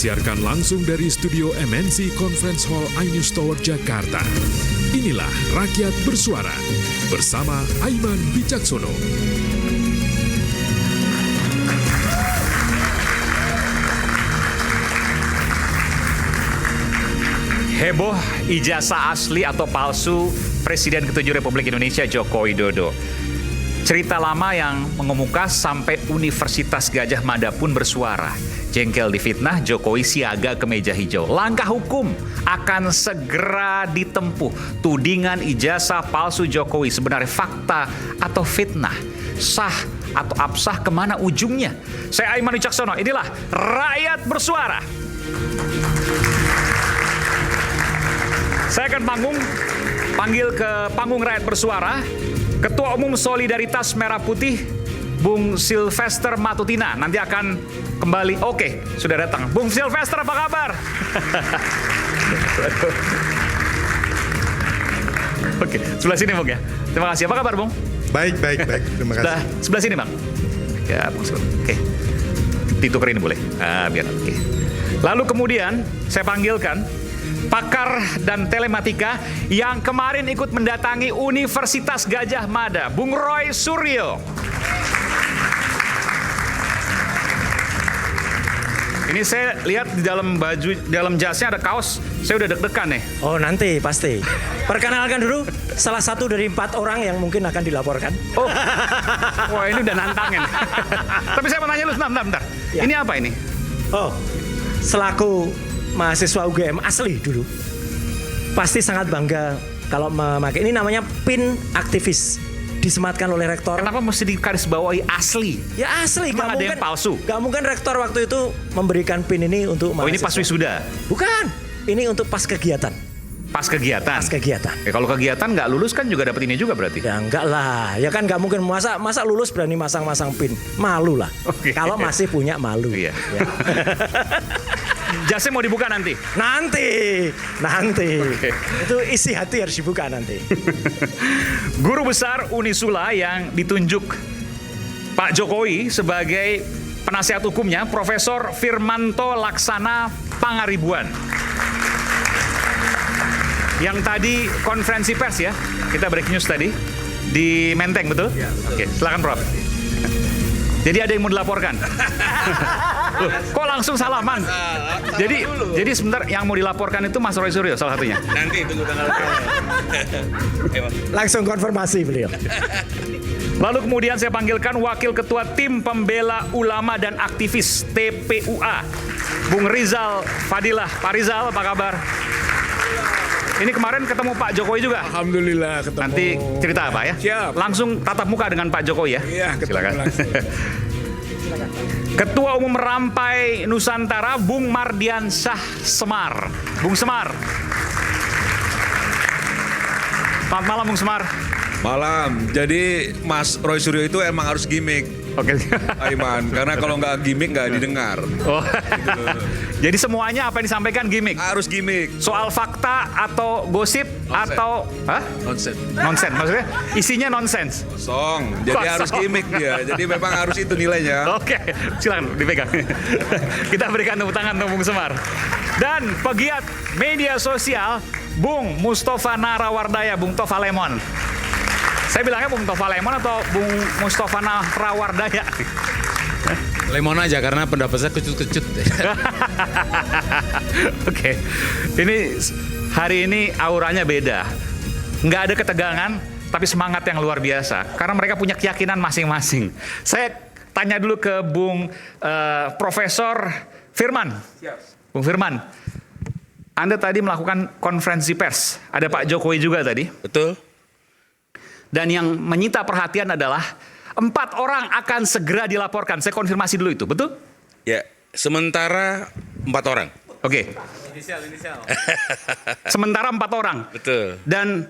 Disiarkan langsung dari studio MNC Conference Hall iNews Tower Jakarta. Inilah Rakyat Bersuara bersama Aiman Wicaksono. Heboh ijazah asli atau palsu Presiden ke-7 Republik Indonesia Joko Widodo. Cerita lama yang mengemuka sampai Universitas Gadjah Mada pun bersuara. Jengkel difitnah, Jokowi siaga ke meja hijau. Langkah hukum akan segera ditempuh. Tudingan ijazah palsu Jokowi sebenarnya fakta atau fitnah? Sah atau absah, kemana ujungnya? Saya Aiman Wicaksono, inilah Rakyat Bersuara. Saya akan panggil ke panggung Rakyat Bersuara Ketua Umum Solidaritas Merah Putih, Bung Silvester Matutina. Nanti akan kembali. Oke, sudah datang. Bung Silvester, apa kabar? Oke, sebelah sini Bung ya. Terima kasih. Apa kabar Bung? Baik. Terima kasih. Sebelah sini Bang. Ya, Bung Silvester. Oke. Ditukerin boleh. Biar. Oke. Lalu kemudian saya panggilkan pakar dan telematika yang kemarin ikut mendatangi Universitas Gadjah Mada, Bung Roy Suryo. Ini saya lihat di dalam baju, dalam jasnya ada kaos, saya udah deg-degan nih. Oh nanti pasti. Perkenalkan dulu, salah satu dari 4 orang yang mungkin akan dilaporkan. Oh, wah ini udah nantangin. Tapi saya mau nanya lu, bentar. Ya. Ini apa ini? Oh, selaku mahasiswa UGM asli dulu, pasti sangat bangga kalau memakai ini, namanya pin aktivis, disematkan oleh rektor. Kenapa mesti digarisbawahi asli? Ya asli, Emang ada yang palsu? Gak mungkin rektor waktu itu memberikan pin ini untuk mahasiswa. Oh ini pas wisuda? Bukan, ini untuk pas kegiatan. Pas kegiatan? Pas kegiatan. Kalau kegiatan nggak lulus kan juga dapat ini juga berarti? Ya enggak lah, ya kan nggak mungkin masa lulus berani masang pin, malu lah. Oke. Kalau masih punya malu. Iya. Ya. Jasnya mau dibuka nanti? Nanti. Oke. Itu isi hati harus dibuka nanti. Guru besar Unisula yang ditunjuk Pak Jokowi sebagai penasihat hukumnya, Profesor Firmanto Laksana Pangaribuan. Yang tadi konferensi pers ya, kita break news tadi di Menteng, betul? Ya, betul. Oke, silakan Prof. Jadi ada yang mau dilaporkan? Loh, kok langsung salaman? Jadi sebentar, yang mau dilaporkan itu Mas Roy Suryo salah satunya. Nanti tunggu tanggal. Langsung konfirmasi beliau. Lalu kemudian saya panggilkan Wakil Ketua Tim Pembela Ulama dan Aktivis TPUA, Bung Rizal Fadilah. Pak Rizal, apa kabar? Ini kemarin ketemu Pak Jokowi juga? Alhamdulillah ketemu. Nanti cerita apa ya? Siap. Langsung tatap muka dengan Pak Jokowi ya? Iya, silakan. Silakan. Ketua Umum Rampai Nusantara, Bung Mardiansyah Semar. Bung Semar. Selamat malam Bung Semar. Malam. Jadi Mas Roy Suryo itu emang harus gimmick, Oke. Aiman. Karena kalau nggak gimmick nggak didengar. Oh. Jadi semuanya apa yang disampaikan gimmick? Harus gimmick. Soal fakta atau gosip Nonsen. atau Nonsen. nonsen, maksudnya isinya nonsens. Kosong. Jadi Kosong. harus gimmick dia. Jadi memang harus itu nilainya. Oke, silakan dipegang. Kita berikan tepuk tangan untuk Bung Semar. Dan pegiat media sosial Bung Mustafa Narawardaya, Bung Tova Lemon. Saya bilangnya Bung Tova Lemon atau Bung Mustafa Narawardaya? Lemon aja karena pendapat saya kecut-kecut. Oke, ini hari ini auranya beda. Nggak ada ketegangan, tapi semangat yang luar biasa. Karena mereka punya keyakinan masing-masing. Saya tanya dulu ke Bung Profesor Firman. Bung Firman, Anda tadi melakukan konferensi pers. Ada Pak Jokowi juga tadi. Betul. Dan yang menyita perhatian adalah 4 orang akan segera dilaporkan. Saya konfirmasi dulu itu, betul? Ya. Sementara 4 orang. Oke. Inisial. Sementara 4 orang. Betul. Dan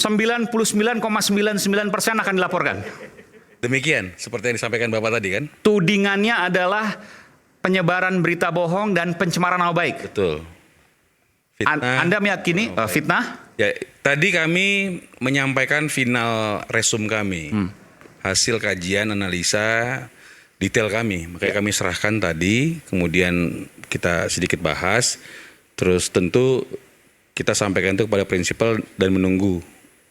99,99% akan dilaporkan. Demikian seperti yang disampaikan Bapak tadi kan. Tudingannya adalah penyebaran berita bohong dan pencemaran nama baik. Betul. Fitnah. Anda meyakini fitnah? Ya, tadi kami menyampaikan final resum kami. Hasil kajian analisa detail kami. Makanya kami serahkan tadi, kemudian kita sedikit bahas, terus tentu kita sampaikan itu kepada prinsipal dan menunggu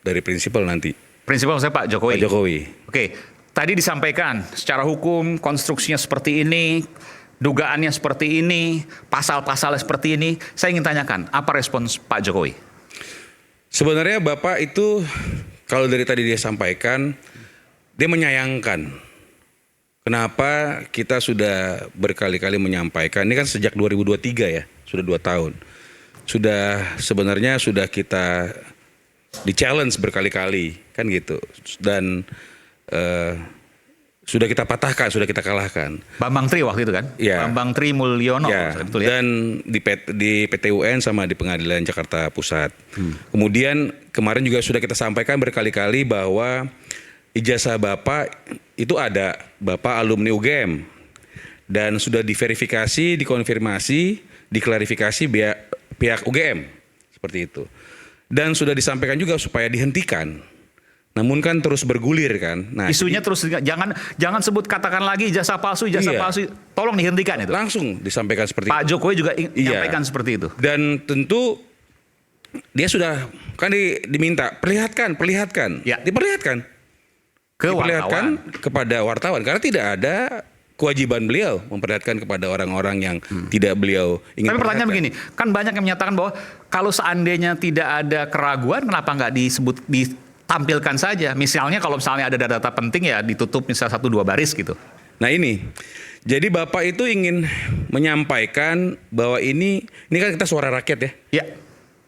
dari prinsipal nanti. Prinsipal saya Pak Jokowi. Pak Jokowi. Oke, tadi disampaikan secara hukum konstruksinya seperti ini, dugaannya seperti ini, pasal-pasalnya seperti ini. Saya ingin tanyakan, apa respons Pak Jokowi? Sebenarnya Bapak itu kalau dari tadi dia sampaikan, dia menyayangkan kenapa kita sudah berkali-kali menyampaikan, ini kan sejak 2023 ya, sudah 2 tahun. Sebenarnya sudah kita di-challenge berkali-kali, kan gitu. Dan sudah kita patahkan, sudah kita kalahkan. Bambang Tri waktu itu kan? Ya. Bambang Tri Mulyono. Ya, Betul ya? dan di PT UN sama di Pengadilan Jakarta Pusat. Kemudian kemarin juga sudah kita sampaikan berkali-kali bahwa ijazah Bapak itu ada, Bapak alumni UGM. Dan sudah diverifikasi, dikonfirmasi, diklarifikasi pihak UGM. Seperti itu. Dan sudah disampaikan juga supaya dihentikan. Namun kan terus bergulir kan. Nah, Isunya terus jangan sebut katakan lagi ijazah palsu, Iya. palsu. Tolong dihentikan itu. langsung disampaikan seperti Pak itu. Jokowi juga Iya. menyampaikan seperti itu. Dan tentu dia sudah kan diminta perlihatkan. Ya. Diperlihatkan Ke kepada wartawan karena tidak ada kewajiban beliau memperlihatkan kepada orang-orang yang tidak beliau ingin. Tapi pertanyaan perlihatkan. begini, kan banyak yang menyatakan bahwa kalau seandainya tidak ada keraguan, kenapa nggak ditampilkan saja? Misalnya kalau misalnya ada data penting ya ditutup misalnya 1-2 baris gitu. Nah ini, jadi Bapak itu ingin menyampaikan bahwa ini kan kita suara rakyat ya. Ya,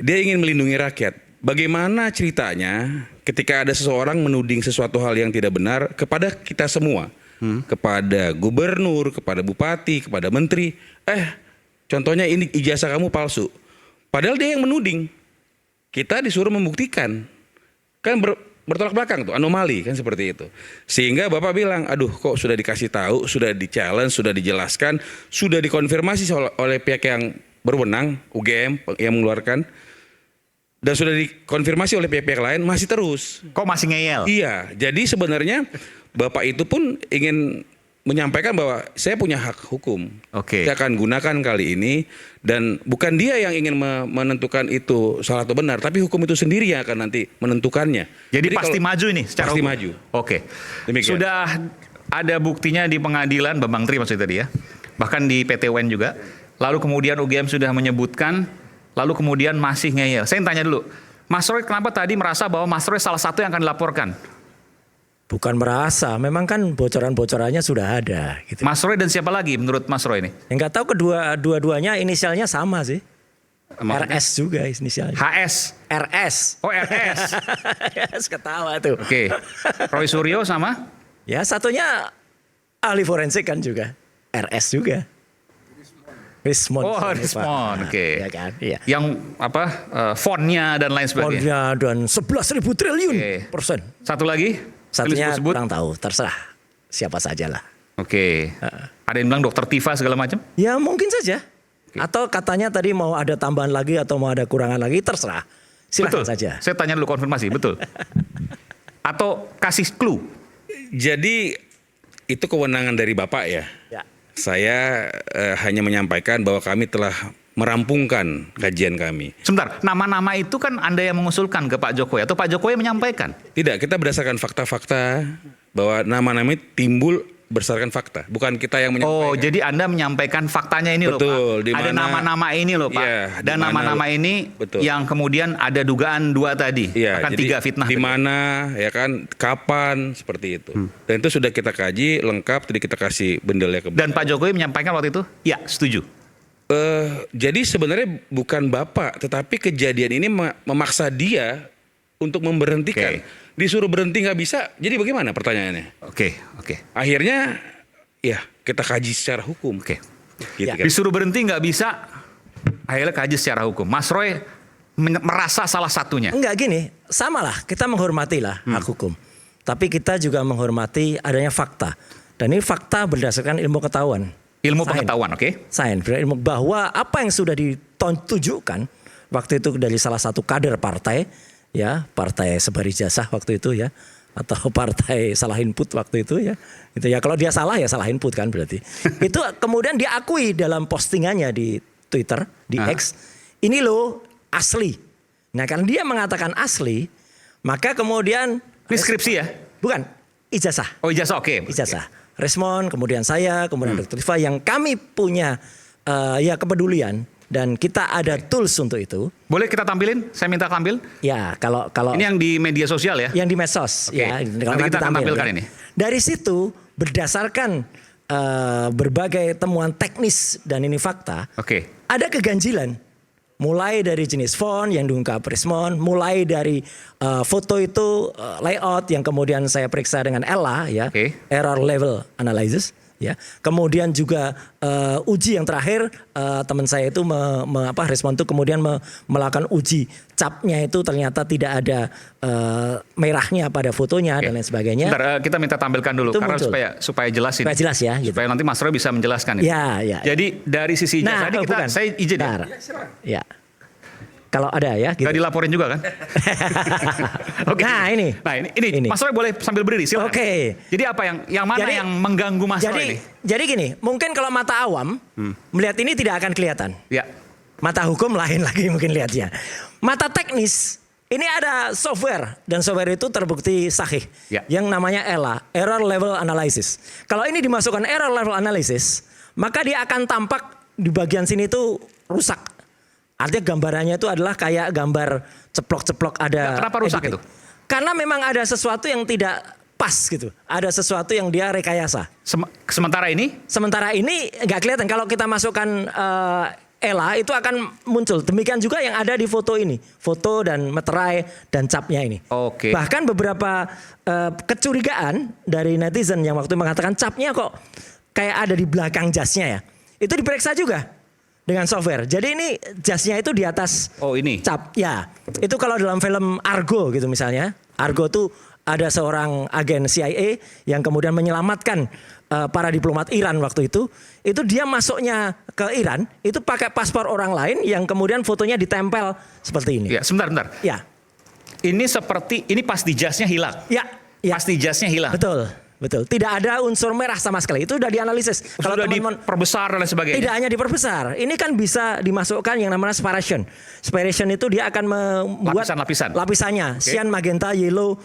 Dia ingin melindungi rakyat. Bagaimana ceritanya ketika ada seseorang menuding sesuatu hal yang tidak benar kepada kita semua, kepada gubernur, kepada bupati, kepada menteri, contohnya ini ijazah kamu palsu. Padahal dia yang menuding. Kita disuruh membuktikan. Kan bertolak belakang tuh, anomali kan seperti itu. Sehingga Bapak bilang, aduh kok sudah dikasih tahu, sudah di-challenge, sudah dijelaskan, sudah dikonfirmasi oleh pihak yang berwenang, UGM yang mengeluarkan, dan sudah dikonfirmasi oleh pihak-pihak lain, masih terus. kok masih ngeyel? Iya, jadi sebenarnya Bapak itu pun ingin menyampaikan bahwa saya punya hak hukum. Oke. Saya akan gunakan kali ini, dan bukan dia yang ingin menentukan itu salah atau benar, tapi hukum itu sendiri yang akan nanti menentukannya. Jadi pasti kalau- maju ini secara pasti hukum? maju. Oke. Demikian. Sudah ada buktinya di pengadilan, Bambang Tri maksudnya tadi ya. Bahkan di PT UN juga. Lalu kemudian UGM sudah menyebutkan, lalu kemudian masih ngeyel. Saya tanya dulu, Mas Roy kenapa tadi merasa bahwa Mas Roy salah satu yang akan dilaporkan? Bukan merasa, memang kan bocoran-bocorannya sudah ada. Gitu. Mas Roy dan siapa lagi menurut Mas Roy ini? Enggak tahu dua-duanya inisialnya sama sih. Maksudnya? RS juga inisialnya. HS. RS. Oh RS. RS ketawa tuh. Oke. Roy Suryo sama? Ya satunya ahli forensik kan juga. RS juga. Rismon. Oh Rismon. Oke. Ya kan? Iya. Yang apa? Fontnya dan lain sebagainya. Fondnya dan 11.000 triliun Oke. persen. Satu lagi? Satunya Sebut-sebut? kurang tahu, terserah siapa saja lah. Oke. Ada yang bilang dokter Tifa segala macam? Ya mungkin saja. Atau katanya tadi mau ada tambahan lagi atau mau ada kurangan lagi, terserah. Silakan Betul. saja. Saya tanya dulu konfirmasi, betul. Atau kasih clue? Jadi itu kewenangan dari Bapak ya. Ya. Saya hanya menyampaikan bahwa kami telah merampungkan kajian kami. Sebentar, nama-nama itu kan Anda yang mengusulkan ke Pak Jokowi atau Pak Jokowi menyampaikan? Tidak, kita berdasarkan fakta-fakta bahwa nama-nama itu timbul berdasarkan fakta, bukan kita yang menyampaikan. Oh, jadi Anda menyampaikan faktanya ini loh Betul, Pak. di Ada mana- nama-nama ini loh Pak. Iya, di Dan mana- nama-nama ini Betul. yang kemudian ada dugaan 2 tadi. Iya, Akan jadi 3 fitnah. di tadi. mana, ya kan, kapan, seperti itu. Dan itu sudah kita kaji lengkap, jadi kita kasih bendelnya ke. Dan Pak Jokowi menyampaikan waktu itu, ya setuju. Jadi sebenarnya bukan Bapak, tetapi kejadian ini memaksa dia untuk memberhentikan. Oke. Disuruh berhenti nggak bisa, jadi bagaimana pertanyaannya? Oke. Akhirnya, ya kita kaji secara hukum. Oke. Gitu Ya. kan. Disuruh berhenti nggak bisa, akhirnya kaji secara hukum. Mas Roy merasa salah satunya. Enggak gini, samalah kita menghormati lah hak hukum. Tapi kita juga menghormati adanya fakta. Dan ini fakta berdasarkan ilmu ketahuan. Ilmu Sains. pengetahuan, oke? Sains, ilmu bahwa apa yang sudah ditunjukkan waktu itu dari salah satu kader partai, ya partai sebar ijazah waktu itu ya, atau partai salah input waktu itu ya. Itu ya kalau dia salah ya salah input kan berarti. Itu kemudian diakui dalam postingannya di Twitter, di X. Ini loh asli. Nah, karena dia mengatakan asli, maka kemudian Ini skripsi ya? bukan ijazah. Oh ijazah, oke. Ijazah. Resmond, kemudian saya, kemudian Dr. Rifa yang kami punya ya kepedulian dan kita ada tools untuk itu. Boleh kita tampilin? Saya minta tampil. Ya, kalau Ini yang di media sosial ya? yang di medsos Oke. ya. Nanti kita akan tampilkan ini. Dari situ berdasarkan berbagai temuan teknis dan ini fakta, Oke. ada keganjilan. Mulai dari jenis font yang diungkap Rismond, mulai dari foto itu layout yang kemudian saya periksa dengan Ella ya, Oke. error level analysis ya. Kemudian juga uji yang terakhir teman saya itu Rismond itu kemudian melakukan uji capnya itu ternyata tidak ada merahnya pada fotonya dan lain sebagainya. Bentar, kita minta tampilkan dulu Itu karena muncul. supaya jelas ini. Supaya jelas ya, gitu. Supaya nanti Mas Roy bisa menjelaskan ini. Ya. Jadi dari sisi ijazah tadi bukan. saya izin ya. Bentar. Ya. Kalau ada ya gitu. Gak dilaporin juga kan? Oke. Nah, ini. Nah, ini. Mas Roy boleh sambil berdiri, silakan. Oke. Jadi apa yang mana Jadi- yang mengganggu Mas Roy ini? Jadi gini, mungkin kalau mata awam melihat ini tidak akan kelihatan. Ya. Mata hukum lain lagi mungkin lihatnya. Mata teknis ini ada software dan software itu terbukti sahih. Ya. Yang namanya ELA, Error Level Analysis. Kalau ini dimasukkan Error Level Analysis, maka dia akan tampak di bagian sini itu rusak. Artinya gambarannya itu adalah kayak gambar ceplok-ceplok ada. Kenapa rusak editing. itu? Karena memang ada sesuatu yang tidak pas gitu. Ada sesuatu yang dia rekayasa. Sementara ini Sementara ini nggak kelihatan. Kalau kita masukkan ELA itu akan muncul. Demikian juga yang ada di foto ini. Foto dan meterai dan capnya ini. Oke. Bahkan beberapa kecurigaan dari netizen yang waktu mengatakan capnya kok kayak ada di belakang jasnya ya. Itu diperiksa juga dengan software. Jadi ini jasnya itu di atas ini. cap. Ya, itu kalau dalam film Argo gitu misalnya. Argo tuh ada seorang agen CIA yang kemudian menyelamatkan para diplomat Iran waktu itu. Itu dia masuknya ke Iran, itu pakai paspor orang lain yang kemudian fotonya ditempel seperti ini. Ya, sebentar. Ya, Ini pas di jasnya hilang. ya. Pas di jasnya hilang. Betul. Tidak ada unsur merah sama sekali. Itu sudah dianalisis. Kalau sudah teman-teman diperbesar dan lain sebagainya. tidak hanya diperbesar, ini kan bisa dimasukkan yang namanya spiration. Spiration itu dia akan membuat Lapisan-lapisan. lapisannya, cyan, magenta, yellow,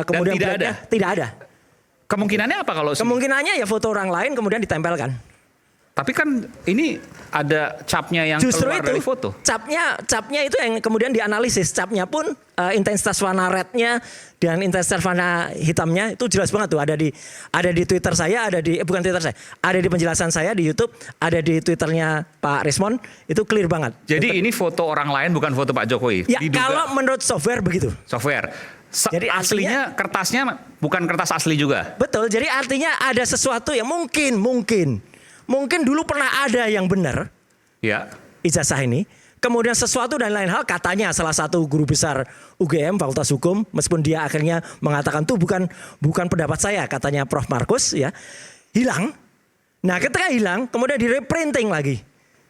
kemudian tidak blacknya ada? tidak ada. Kemungkinannya apa kalau Kemungkinannya ya foto orang lain kemudian ditempelkan. Tapi kan ini ada capnya yang Justru keluar itu dari foto. capnya itu yang kemudian dianalisis. Capnya pun intensitas warna rednya dan intensitas warna hitamnya itu jelas banget tuh ada di Twitter saya, bukan Twitter saya, ada di penjelasan saya di YouTube, ada di Twitternya Pak Rismond, itu clear banget. Jadi ini foto orang lain bukan foto Pak Jokowi. Ya Diduga kalau menurut software begitu. software. Jadi Aslinya kertasnya bukan kertas asli juga. Betul. Jadi artinya ada sesuatu yang mungkin dulu pernah ada yang benar Ya. ijazah ini. Kemudian sesuatu dan lain hal katanya salah satu guru besar UGM Fakultas Hukum meskipun dia akhirnya mengatakan tuh bukan pendapat saya katanya Prof Markus ya hilang. Nah ketika hilang kemudian di reprinting lagi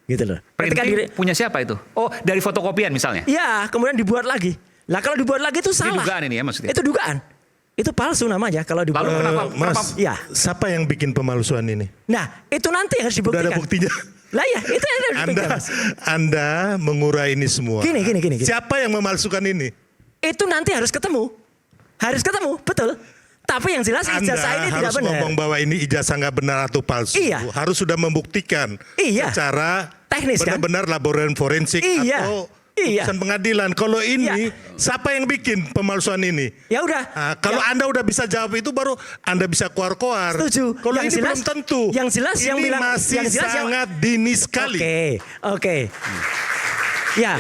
gitu loh. Ketika Printing punya siapa itu? Oh dari fotokopian misalnya. ya kemudian dibuat lagi. Lah kalau dibuat lagi itu salah. dugaan ini ya maksudnya? Itu dugaan. Itu palsu namanya kalau dibuat. Lalu kenapa? Mas, Ya. siapa yang bikin pemalsuan ini? Nah itu nanti yang harus Udah dibuktikan. ada buktinya. Lah ya itu yang harus dibuktikan. Mas. Anda mengurai ini semua. Gini. Siapa yang memalsukan ini? Itu nanti harus ketemu. Betul. Tapi yang jelas Anda ijazah ini tidak harus benar. ngomong bahwa ini ijazah nggak benar atau palsu. Iya. Harus sudah membuktikan Iya. secara Teknis, kan? benar-benar laboratorium forensik Iya. atau Iya. putusan pengadilan. Kalau ini siapa yang bikin pemalsuan ini? Ya udah. Nah, kalau Ya. Anda udah bisa jawab itu baru Anda bisa keluar-keluar. Setuju. Kalau Yang ini jelas- belum tentu. yang jelas ini yang bilang- masih yang jelas yang- sangat dini sekali. Oke. Ya,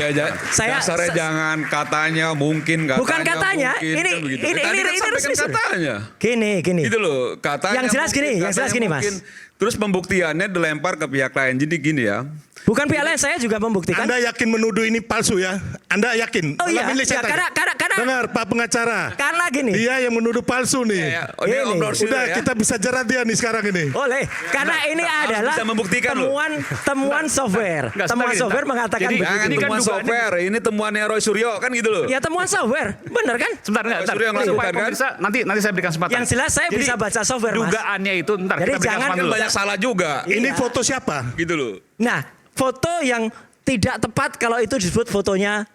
Dasarnya jangan katanya mungkin katanya. Bukan katanya, mungkin, ini- kan begitu. ini- Tadi ini kan sampaikan resmi, sudah. katanya. Gini. Gitu loh, katanya Yang jelas mungkin, gini, yang jelas katanya gini, Mas. mungkin. Terus pembuktiannya dilempar ke pihak lain. Jadi gini ya. Bukan pihak lain, saya juga membuktikan. Anda yakin menuduh ini palsu ya? Anda yakin? Oh iya, Malam ini ya, saya tanya. karena Dengar Pak pengacara. karena gini. Dia yang menuduh palsu nih. Ya, oh, ini Ini. Om Rorsiro Udah ya. kita bisa jerat dia nih sekarang ini. Boleh, karena ini adalah bisa membuktikan loh. temuan software. Enggak, Temuan sebentar, software sebentar. mengatakan Jadi, begitu. Jangan Ini kan temuan dugaannya- software, ini temuannya Roy Suryo kan gitu loh. Ya temuan software, bener kan? Sebentar, Roy Suryo yang supaya lakukan, kan? pemirsa nanti saya berikan kesempatan. Yang jelas saya bisa baca software, Mas. Dugaannya itu, ntar Jadi kita berikan jangan- kesempatan Kan dulu. banyak salah juga. Ini Iya. foto siapa? Gitu loh. Nah, foto yang tidak tepat kalau itu disebut fotonya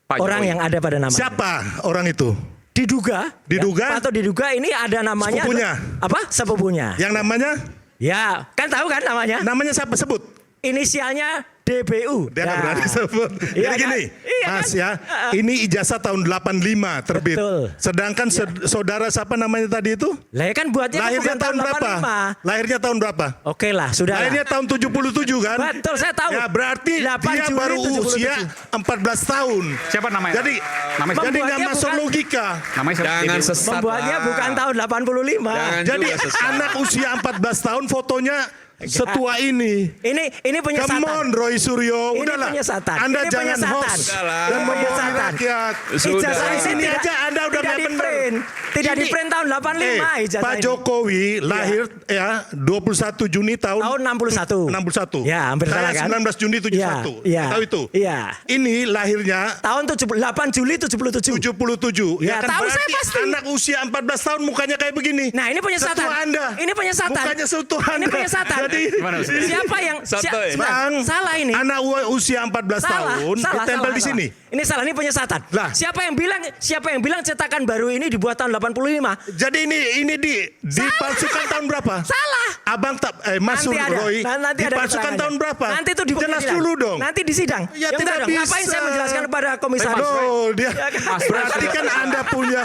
Pak orang Jokowi. yang ada pada nama. Siapa orang itu? Diduga. Diduga? Ya, atau diduga ini ada namanya. Sepupunya? Apa? Sepupunya. Yang namanya? Ya, kan tahu kan namanya? Namanya siapa? Sebut. Inisialnya DBU. Dia nggak Nah. berani sebut. Iya Jadi kan? gini, Iya Mas kan? ya, ini ijazah tahun 85 terbit. Betul. Sedangkan saudara siapa namanya tadi itu? Lah ya kan buatnya kan Lahirnya bukan tahun berapa? 85. Lahirnya tahun berapa? Oke lah, sudah lah. Lahirnya tahun 77 kan? Betul, saya tahu. Ya berarti 8 dia Juli baru 77. usia 14 tahun. Siapa namanya? Jadi Namanya siapa? jadi nggak Membuatnya masuk bukan- logika. Namanya siapa? Jangan DBU. sesat Membuatnya lah. bukan tahun 85. Jangan Jadi juga sesat. anak usia 14 tahun fotonya setua ini. Ini penyesatan. Come on Roy Suryo, Ini udahlah. penyesatan. Anda Ini jangan penyesatan. hoax Udahlah. dan membohongi Penyesatan. rakyat. Sudah. Ijazah Di sini tidak- aja Anda udah tidak nggak di benar. print. Tidak di print tahun 85 ijazah Pak ini. Jokowi lahir ya 21 Juni tahun Tahun 61. 61. Ya, hampir Saya salah kan? 19 Juni 71. Iya. Tahu itu? Iya. Ini lahirnya Tahun 8 Juli 77. 77. Ya, kan tahu saya berarti pasti. anak usia 14 tahun mukanya kayak begini. Nah, ini penyesatan. Setua Anda. Ini penyesatan. Mukanya setua Ini Anda. penyesatan. Jadi Gimana, Mas? Siapa yang Santai. Bang, salah ini? Anak usia 14 tahun ditempel di sini. Ini salah, ini penyesatan. Lah. Siapa yang bilang cetakan baru ini dibuat tahun 85? Jadi ini dipalsukan tahun berapa? Salah. Abang Mas Nanti ada. Roy Nanti ada dipalsukan keterangannya. tahun berapa? Nanti itu di jelas sidang. dulu dong. Nanti di sidang. Ya, enggak tidak dong. Ngapain bisa. saya menjelaskan kepada komisaris? Aduh, dia Ya kan? berarti kan Anda punya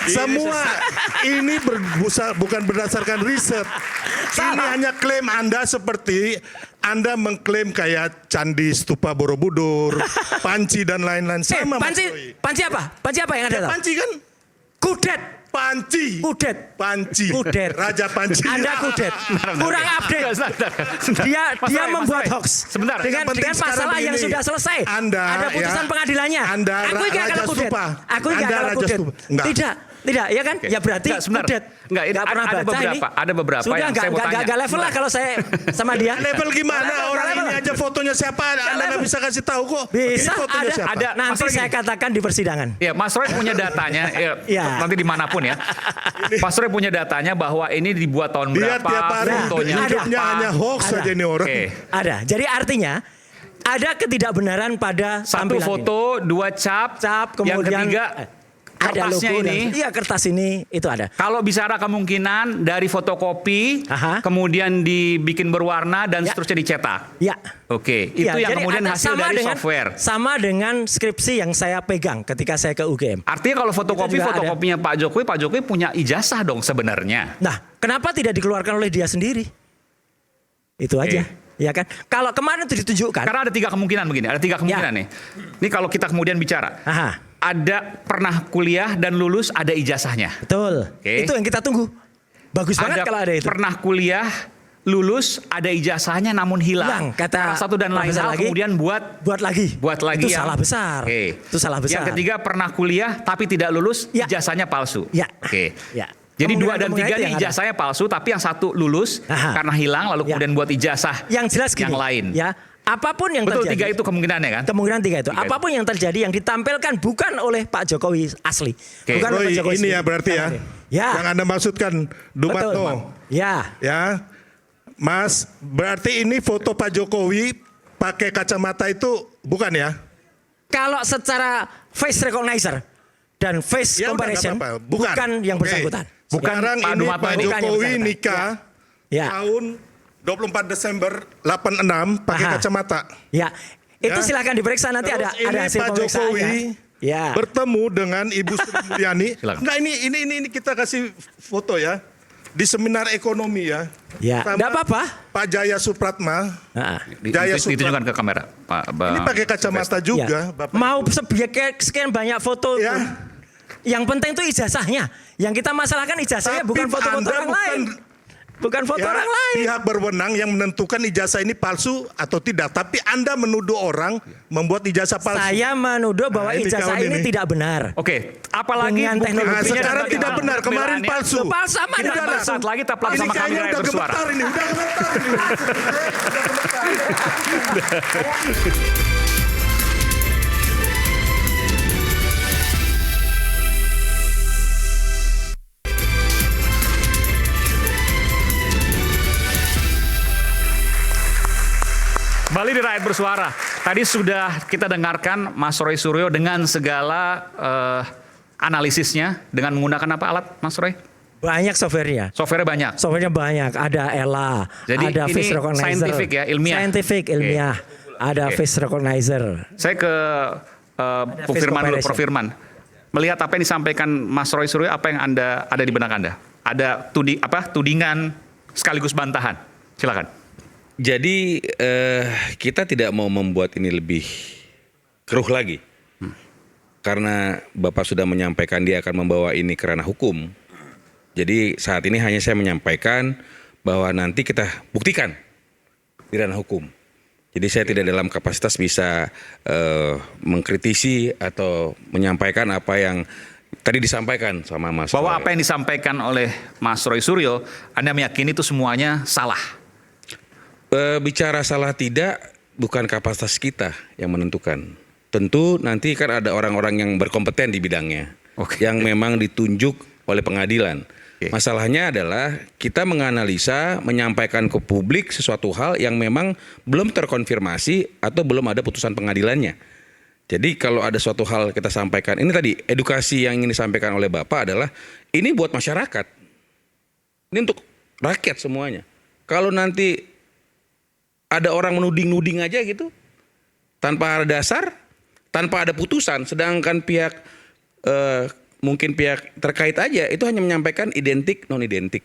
semua ini bukan berdasarkan riset. Ini Salah. hanya klaim Anda seperti Anda mengklaim kayak Candi Stupa Borobudur, Panci dan lain-lain sama Mas Roy. Panci apa? Panci apa yang ada? tahu? Panci kan? Kudet. Panci. Kudet. Panci. Kudet. Raja Panci. Anda kudet. Kurang update. Sebentar. Dia Mas dia Roy, membuat Mas Roy. hoax. Sebentar. Dengan Yang penting masalah sekarang yang begini. sudah selesai. Anda, ada putusan ya, pengadilannya. Anda Aku nggak Raja kalah kudet. Stupa. Aku nggak Anda kalah Raja kudet. Stupa. Enggak. Tidak, ya kan? Ya berarti Enggak, sebentar. kudet. Enggak, ini pernah ada baca ini. ada beberapa Sudah yang saya mau tanya. nggak level lah kalau saya sama dia. Level gimana? Nggak Orang level. ini aja fotonya siapa? Anda level. nggak bisa kasih tahu kok. Bisa Ini fotonya ada. siapa? Ada. Nanti Mas Roy saya gini. katakan di persidangan. Ya, Mas Roy punya datanya, Iya. nanti dimanapun ya. Mas Roy punya datanya bahwa ini dibuat tahun Dia berapa, tiap hari fotonya hidupnya apa. hanya hoax Ada. saja ini orang. Oke. Ada. Jadi artinya ada ketidakbenaran pada Satu tampilan foto, dua cap, Cap, yang kemudian ketiga ada kertasnya logo ini. dan, iya kertas ini itu ada. Kalau bicara kemungkinan dari fotokopi, Aha. kemudian dibikin berwarna dan Ya. seterusnya dicetak. Ya. Oke, itu Iya, yang jadi kemudian ada- hasil sama dari dengan- software. Sama dengan skripsi yang saya pegang ketika saya ke UGM. Artinya kalau fotokopi juga ada. fotokopinya Pak Jokowi punya ijazah dong sebenarnya. Nah, kenapa tidak dikeluarkan oleh dia sendiri? Itu aja. Ya kan? Kalau kemarin itu ditunjukkan. Karena ada tiga kemungkinan begini, ada tiga kemungkinan nih. Ini kalau kita kemudian bicara, Aha, ada pernah kuliah dan lulus ada ijazahnya. betul. Oke. Itu yang kita tunggu. Bagus banget kalau ada itu. Pernah kuliah, lulus, ada ijazahnya namun hilang. Hilang, kata Salah satu dan lain Profesor hal lagi, kemudian buat Buat lagi. Itu yang- salah besar. Oke. Itu salah besar. Yang ketiga pernah kuliah tapi tidak lulus, Ya. ijazahnya palsu. Ya. Oke. Ya. Jadi dua dan Kemungkinan tiga itu nih yang ada. ijazahnya palsu, tapi yang satu lulus Aha. karena hilang, lalu Ya. kemudian buat ijazah Yang jelas gini. yang lain. Ya, apapun yang Betul, terjadi. tiga itu kemungkinannya kan? Kemungkinan tiga itu. Tiga itu. Apapun yang terjadi yang ditampilkan bukan oleh Pak Jokowi asli. Oke. Bukan oleh Roy, Pak Jokowi ini sendiri. ya berarti ya. Ya. Yang Anda maksudkan Betul. Dumatno. Ya. Ya. Mas, berarti ini foto Pak Jokowi pakai kacamata itu bukan ya? Kalau secara face recognizer dan face Ya udah, comparison nggak apa-apa. bukan yang Oke. bersangkutan. Sekarang Pak ini Dumatno Pak ini. Bukan yang Jokowi bersangkutan. nikah Ya. tahun 24 Desember 86 pakai Aha. kacamata. Ya. Itu Ya. silakan diperiksa nanti Terus ada ini hasil Pak pemeriksaannya. Jokowi Ya. bertemu dengan Ibu Sri Mulyani. Silakan. Enggak, ini kita kasih foto ya. Di seminar ekonomi ya. Ya, Sama enggak apa-apa. Pak Jaya Supratma. Nah, Jaya Ditunjukkan ke kamera, Pak. Ini pakai kacamata juga, ya. Bapak. Mau sekian banyak foto Ya. pun, yang penting itu ijazahnya. Yang kita masalahkan ijazahnya bukan Tapi foto-foto Anda orang lain. Bukan foto orang lain. Pihak berwenang yang menentukan ijazah ini palsu atau tidak. Tapi Anda menuduh orang membuat ijazah palsu. Saya menuduh bahwa Nah, ini ijazah kawan ini ini. tidak benar. Oke, apalagi Dengan bukti teknologi. Nah, buktinya sekarang dan tidak benar, kemarin pembelaannya. palsu. Loh, palsu sama Kita dengan bahas saat lagi tetaplah Ini bersama kami kayaknya di Rakyat udah Bersuara. gemetar ini, udah gemetar ini. Kembali di Rakyat Bersuara. Tadi sudah kita dengarkan Mas Roy Suryo dengan segala analisisnya dengan menggunakan apa alat, Mas Roy? Banyak softwarenya. Software banyak. Softwarenya banyak. Ada Ella, Jadi ada ini face recognizer. scientific ya, ilmiah? Scientific, ilmiah. Ada Oke. face recognizer. Saya ke Bung face Firman dulu, comparison. Prof. Firman. Melihat apa yang disampaikan Mas Roy Suryo, apa yang ada di benak Anda? Ada tudingan sekaligus bantahan. Silakan. Jadi kita tidak mau membuat ini lebih keruh lagi. Karena Bapak sudah menyampaikan dia akan membawa ini ke ranah hukum. Jadi saat ini hanya saya menyampaikan bahwa nanti kita buktikan di ranah hukum. Jadi saya tidak dalam kapasitas bisa mengkritisi atau menyampaikan apa yang tadi disampaikan sama Mas Bahwa Roy. apa yang disampaikan oleh Mas Roy Suryo, Anda meyakini itu semuanya salah. Bicara salah tidak bukan kapasitas kita yang menentukan. Tentu nanti kan ada orang-orang yang berkompeten di bidangnya, Oke. yang memang ditunjuk oleh pengadilan. Oke. Masalahnya adalah kita menganalisa, menyampaikan ke publik sesuatu hal yang memang belum terkonfirmasi atau belum ada putusan pengadilannya. Jadi kalau ada suatu hal kita sampaikan, ini tadi edukasi yang ingin disampaikan oleh Bapak adalah ini buat masyarakat, ini untuk rakyat semuanya. Kalau nanti ada orang menuding-nuding aja gitu, tanpa ada dasar, tanpa ada putusan, sedangkan pihak mungkin pihak terkait aja itu hanya menyampaikan identik non identik.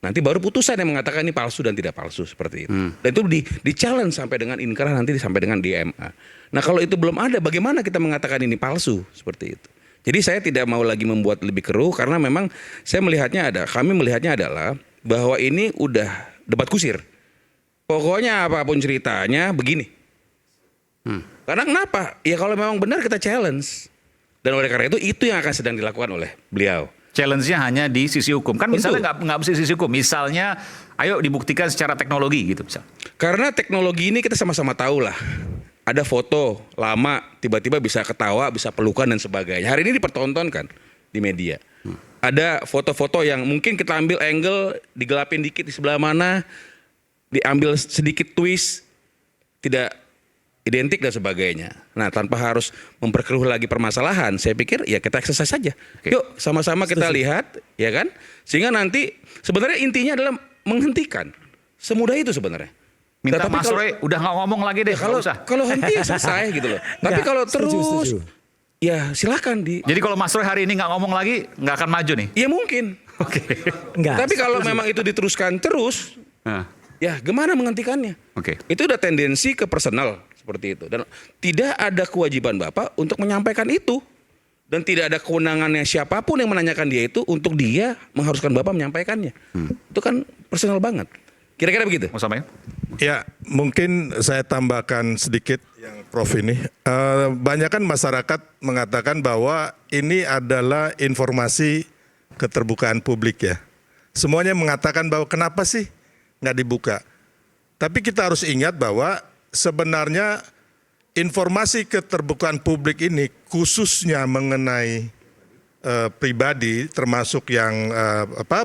Nanti baru putusan yang mengatakan ini palsu dan tidak palsu seperti itu. Dan itu di challenge sampai dengan inkrah, nanti sampai dengan DMA. Nah kalau itu belum ada, bagaimana kita mengatakan ini palsu seperti itu? Jadi saya tidak mau lagi membuat lebih keruh karena memang kami melihatnya adalah bahwa ini udah debat kusir. Pokoknya apapun ceritanya begini. Karena kenapa? Ya kalau memang benar kita challenge. Dan oleh karena itu yang akan sedang dilakukan oleh beliau. Challenge-nya hanya di sisi hukum. Kan Tentu. misalnya nggak mesti sisi hukum. Misalnya, ayo dibuktikan secara teknologi gitu. Misal. Karena teknologi ini kita sama-sama tahu lah. Ada foto lama, tiba-tiba bisa ketawa, bisa pelukan dan sebagainya. Hari ini dipertontonkan di media. Ada foto-foto yang mungkin kita ambil angle, digelapin dikit di sebelah mana, diambil sedikit twist, tidak identik dan sebagainya. Nah, tanpa harus memperkeruh lagi permasalahan, saya pikir ya kita exercise saja. Oke. Yuk, sama-sama kita lihat, ya kan? Sehingga nanti sebenarnya intinya adalah menghentikan. Semudah itu sebenarnya. Minta Tapi Mas kalau- Roy udah nggak ngomong lagi deh, kalau nggak usah. kalau henti ya selesai gitu loh. Tapi Enggak, kalau setuju, terus, setuju. ya silakan Jadi kalau Mas Roy hari ini nggak ngomong lagi, nggak akan maju nih. ya mungkin. Oke. Enggak. Tapi kalau memang itu diteruskan terus, Nah, ya gimana menghentikannya? Oke. Itu udah tendensi ke personal seperti itu. Dan tidak ada kewajiban Bapak untuk menyampaikan itu. Dan tidak ada kewenangannya siapapun yang menanyakan dia itu untuk dia mengharuskan Bapak menyampaikannya. Itu kan personal banget. Kira-kira begitu. mau sampai? Ya, mungkin saya tambahkan sedikit yang Prof ini. Banyak kan masyarakat mengatakan bahwa ini adalah informasi keterbukaan publik ya. Semuanya mengatakan bahwa kenapa sih nggak dibuka. Tapi kita harus ingat bahwa sebenarnya informasi keterbukaan publik ini khususnya mengenai pribadi termasuk yang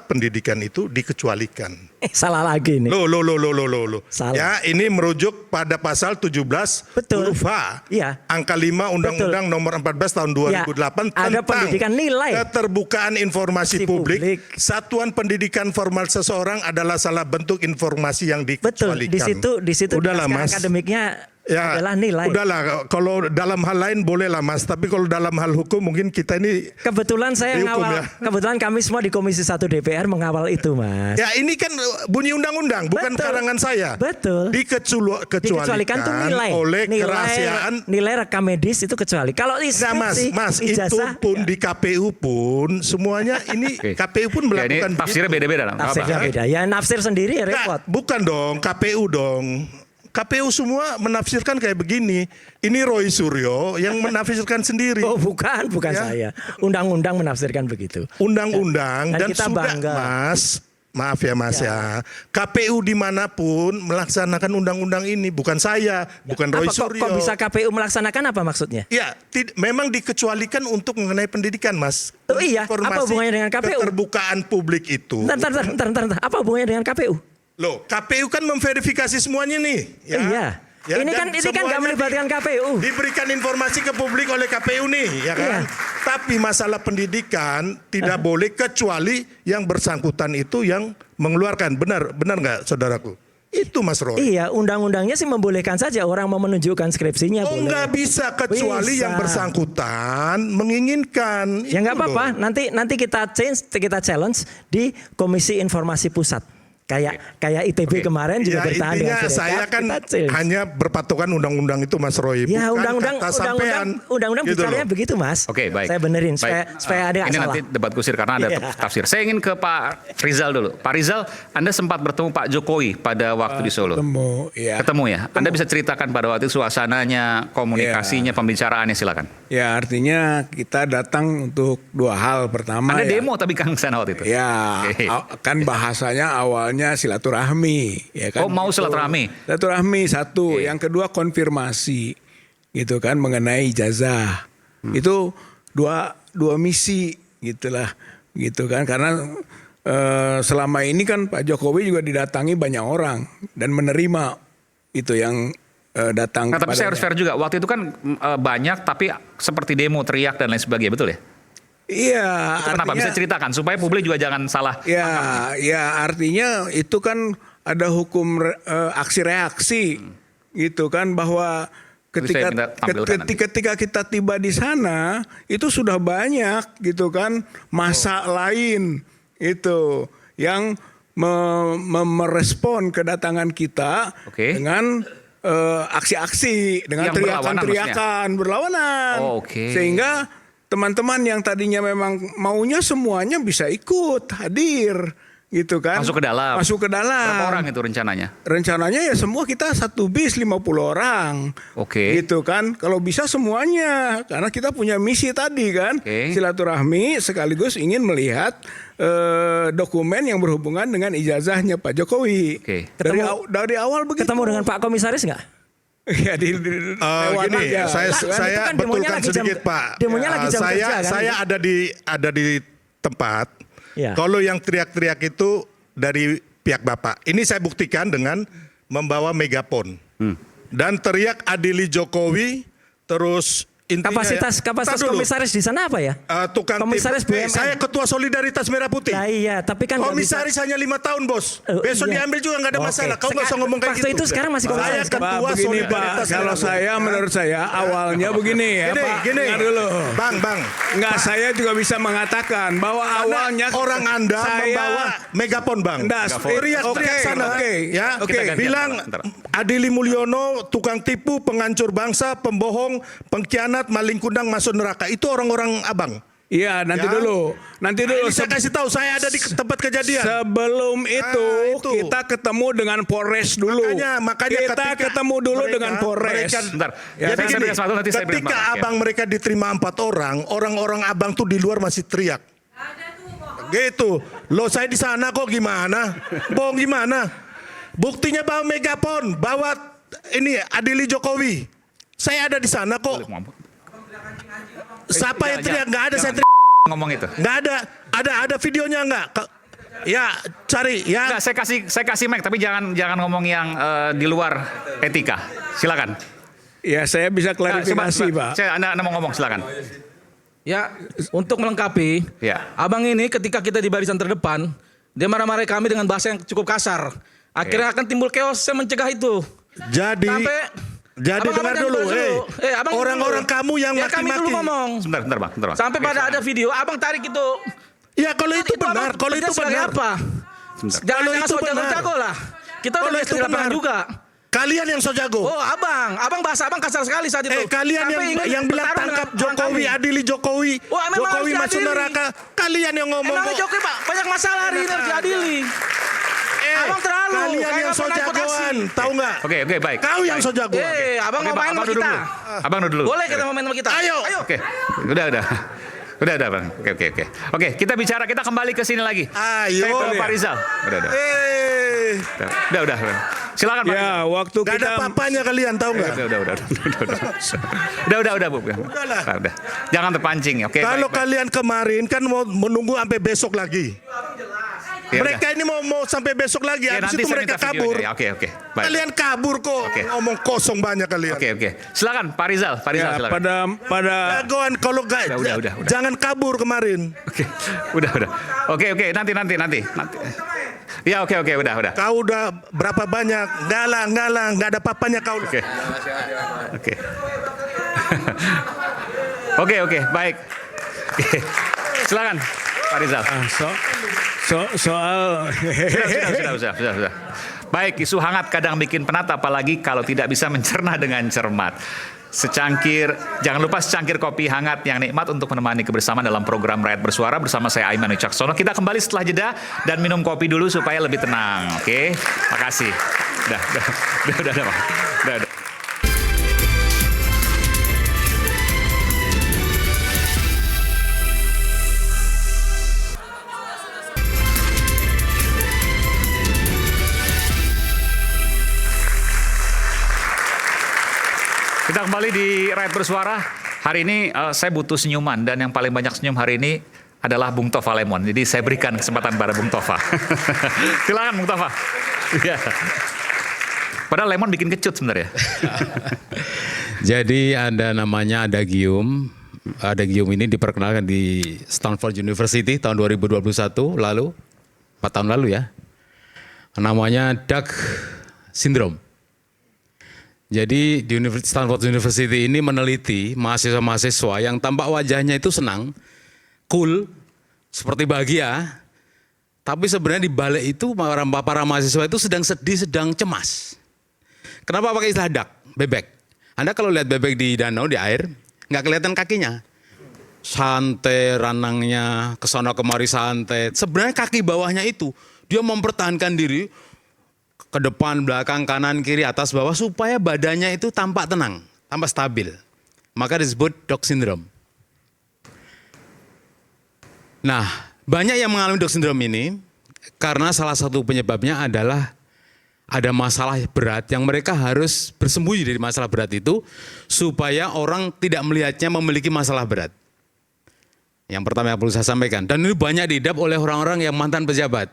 pendidikan itu dikecualikan. Salah lagi nih. Loh. Salah. Ya, ini merujuk pada pasal 17 Betul. huruf H. Iya. Angka 5 Undang-Undang Nomor 14 tahun 2008 Ya, ada pendidikan nilai. keterbukaan informasi publik. Publik. Satuan pendidikan formal seseorang adalah salah bentuk informasi yang Betul. dikecualikan. Di situ Udahlah, naskah Mas. akademiknya Ya, adalah nilai. udahlah, kalau dalam hal lain bolehlah Mas, tapi kalau dalam hal hukum mungkin kita ini Kebetulan saya dihukum, ngawal, ya. kebetulan kami semua di Komisi 1 DPR mengawal itu, Mas. ya ini kan bunyi undang-undang, bukan Betul. karangan saya. Betul. Dikecualikan Tuh nilai. oleh nilai, kerahasiaan. nilai rekam medis itu kecuali. Kalau Nah, instruksi, Mas, itu ijazah, pun di KPU pun semuanya ini Oke. KPU pun Ya, ini melakukan tafsirnya begitu. beda-beda. nggak tafsirnya apa-apa. beda. Ya nafsir sendiri ya Nah, repot. bukan dong, KPU dong. KPU semua menafsirkan kayak begini. Ini Roy Suryo yang menafsirkan sendiri. Oh bukan Ya. saya. Undang-undang menafsirkan begitu. Undang-undang Dan dan kita sudah bangga. Mas, maaf ya Mas ya. KPU dimanapun melaksanakan undang-undang ini, bukan saya, bukan Roy Apa, Suryo. kok bisa KPU melaksanakan apa maksudnya? Ya, memang dikecualikan untuk mengenai pendidikan, Mas. Oh iya, apa hubungannya dengan KPU? Keterbukaan publik itu. Bentar. Apa hubungannya dengan KPU? Loh, KPU kan memverifikasi semuanya nih. Ya. Iya. Ya, ini dan kan nggak semuanya melibatkan KPU. Diberikan informasi ke publik oleh KPU nih, ya kan? Iya. Tapi masalah pendidikan tidak boleh kecuali yang bersangkutan itu yang mengeluarkan. Benar nggak, saudaraku? Itu Mas Roy. Iya, undang-undangnya sih membolehkan saja orang mau menunjukkan skripsinya. Oh, boleh. nggak bisa kecuali Bisa. yang bersangkutan menginginkan. Ya nggak Itu apa-apa. loh. Nanti kita challenge di Komisi Informasi Pusat. Kayak ITB kemarin juga Ya, bertahan dengan intinya Sirekap, saya kan kita challenge. hanya berpatokan undang-undang itu Mas Roy. Ya bukan undang-undang kata sampean. undang-undang Gitu bicaranya loh. begitu Mas. Oke, baik. Saya benerin Baik. supaya ada nggak Ini salah. nanti debat kusir karena ada Iya. tafsir. Saya ingin ke Pak Rizal dulu. Pak Rizal, Anda sempat bertemu Pak Jokowi pada waktu di Solo. Ketemu ya. Anda bisa ceritakan pada waktu itu suasananya, komunikasinya, pembicaraannya, silakan. Ya artinya kita datang untuk dua hal. Pertama Anda ya, demo tapi Kang sana waktu itu. ya Oke. kan bahasanya awalnya silaturahmi, ya kan? Oh, mau Gitu. silaturahmi? Silaturahmi satu, Oke. yang kedua konfirmasi, gitu kan mengenai ijazah. Itu dua misi gitulah, gitu kan? Karena selama ini kan Pak Jokowi juga didatangi banyak orang dan menerima itu yang datang. Nah, tapi saya harus kepadanya. fair juga. Waktu itu kan banyak tapi seperti demo, teriak dan lain sebagainya, betul ya? Iya. Itu kenapa? Bisa ceritakan supaya publik juga jangan salah. Ya artinya itu kan ada hukum aksi reaksi gitu kan, bahwa saya minta tampilkan ketika kita tiba di sana itu sudah banyak gitu kan masa lain itu yang merespon kedatangan kita Oke. dengan aksi-aksi, dengan Yang berlawanan teriakan-teriakan berlawanan. Oh, oke. Sehingga teman-teman yang tadinya memang maunya semuanya bisa ikut hadir gitu kan. Masuk ke dalam. Masuk ke dalam. Berapa orang itu rencananya? Rencananya ya semua kita satu bis 50 orang. Oke. Gitu kan. Kalau bisa semuanya karena kita punya misi tadi kan. Oke. Silaturahmi sekaligus ingin melihat dokumen yang berhubungan dengan ijazahnya Pak Jokowi. Oke. Dari awal begitu. Ketemu dengan Pak Komisaris nggak? Ya lewat Gini, aja. saya Kan itu saya kan demonya betulkan lagi jam- sedikit Pak. demonya lagi jam saya kerja, kan? saya ada di tempat. Ya. Kalau yang teriak-teriak itu dari pihak Bapak. Ini saya buktikan dengan membawa megapon. Dan teriak adili Jokowi, terus intinya Kapasitas Tar dulu. komisaris di sana apa ya? Tukang Komisaris tipu. BUMN. Saya ketua Solidaritas Merah Putih. Ya iya, tapi kan nggak Komisaris hanya 5 tahun bos. Oh, Besok iya. diambil juga nggak ada Oke. masalah. Kau nggak usah ngomong kayak Waktu gitu. itu sekarang masih Saya komisaris, kan? ketua Pak, begini Pak, Solidaritas kalau Merah Putih. saya menurut saya awalnya begini ya Gini, Pak. gini. Dengar dulu. Bang. Enggak, saya juga bisa mengatakan bahwa awalnya orang Anda saya- membawa megapon bang. Enggak, Teriak-teriak oke, sana. oke. Ya, Oke. Kita gantian, bilang bentar. Adili Mulyono tukang tipu, pengancur bangsa, pembohong, pengkhianat, maling kundang, masuk neraka. Itu orang-orang abang. Iya, nanti Ya. dulu. Nanti Nah, dulu. ini saya kasih tahu, saya ada di tempat kejadian. Sebelum itu, itu. kita ketemu dengan Polres dulu. Makanya kita ketika ketemu dulu mereka- dengan Polres. mereka- Bentar. Ya, Saya jadi beri kesempatan, nanti saya beri ketika kesempatan. abang mereka diterima 4 orang abang tuh di luar masih teriak. Gitu. Loh saya di sana kok gimana? Bohong gimana? Buktinya bawa megapon, bawa ini Adili Jokowi. Saya ada di sana kok. Siapa yang teriak? Nggak ada saya teriak. Ngomong itu. Nggak ada. Ada videonya nggak? Ya cari ya. Enggak, saya kasih mic tapi jangan ngomong yang di luar etika. Silakan. Ya, saya bisa klarifikasi, Pak. Anda mau ngomong, silakan. Ya, untuk melengkapi, Ya. abang ini ketika kita di barisan terdepan, dia marah-marahi kami dengan bahasa yang cukup kasar. Akhirnya akan timbul chaos, saya mencegah itu. Jadi Sampai Jadi dengar dulu, abang orang-orang dulu. kamu yang Biar kami dulu maki-maki. ngomong. Sebentar bang. Sampai pada ada video, abang tarik itu. Ya kalau itu benar, abang kalau kerja itu sebagai benar. apa? Kalau Jangan itu sok benar. jago-jago lah. Kita udah Kalau biasa itu di lapangan benar. juga. Kalian yang so jago. Oh abang bahasa abang kasar sekali saat itu. Kalian Sampai ingin yang bilang bertarung tangkap dengan orang Jokowi, kami. adili Jokowi, Oh, memang Jokowi harus masuk diadili. neraka. Kalian yang ngomong Emang kok. Jokowi Pak banyak masalah hari ini harus diadili. Abang terlalu. Kalian kayak yang so nggak pernah jagoan, tahu nggak? Oke, baik. Kau yang so jagoan. Abang Oke, mau main abang sama duduk kita. dulu. Abang duduk dulu. Boleh kita mau main sama kita. Ayo. Oke, udah bang. Oke, kita kembali ke sini lagi. Ayo. Saya ke Pak Rizal. Udah. Silakan Pak. Ya, waktu Gak ada kita papanya kalian, tahu nggak? Udah, Bu. Udah. Jangan terpancing. Oke. Kalau baik. kalian kemarin kan mau menunggu sampai besok lagi. Ya, Mereka ini mau sampai besok lagi, Ya, habis nanti itu saya mereka minta kabur. videonya. Oke. Baik. Kalian kabur kok, Oke. ngomong kosong banyak kalian. Oke. Silakan Pak Rizal. ya, Silakan. pada Jagoan kalau gak, Udah. jangan kabur kemarin. Oke. Udah. Oke. Nanti. Ya, oke. Udah. Kau udah berapa banyak? Nggak ada papanya kau. Oke. Oke, baik. Silakan Pak Rizal. soal Sudah. Baik, isu hangat kadang bikin penat apalagi kalau tidak bisa mencerna dengan cermat. Jangan lupa secangkir kopi hangat yang nikmat untuk menemani kebersamaan dalam program Rakyat Bersuara bersama saya Aiman Wicaksono. Kita kembali setelah jeda dan minum kopi dulu supaya lebih tenang. Oke, makasih. Udah. Kita kembali di Rakyat Bersuara. Hari ini saya butuh senyuman dan yang paling banyak senyum hari ini adalah Bung Tova Lemon. Jadi saya berikan kesempatan pada Bung Tova. Silakan Bung Tova. Ya. Padahal Lemon bikin kecut sebenarnya. Jadi ada namanya adagium. Adagium ini diperkenalkan di Stanford University tahun 2021 lalu, 4 tahun lalu ya. Namanya Duck Syndrome. Jadi di Stanford University ini meneliti mahasiswa-mahasiswa yang tampak wajahnya itu senang, cool, seperti bahagia, tapi sebenarnya di balik itu para mahasiswa itu sedang sedih, sedang cemas. Kenapa pakai istilah duck, bebek? Anda kalau lihat bebek di danau, di air, nggak kelihatan kakinya. Santai, ranangnya, kesana kemari santai. Sebenarnya kaki bawahnya itu, dia mempertahankan diri, ke depan, belakang, kanan, kiri, atas, bawah supaya badannya itu tampak tenang, tampak stabil. Maka disebut Duck Syndrome. Nah, banyak yang mengalami Duck Syndrome ini karena salah satu penyebabnya adalah ada masalah berat yang mereka harus bersembunyi dari masalah berat itu supaya orang tidak melihatnya memiliki masalah berat. Yang pertama yang perlu saya sampaikan, dan ini banyak diidap oleh orang-orang yang mantan pejabat.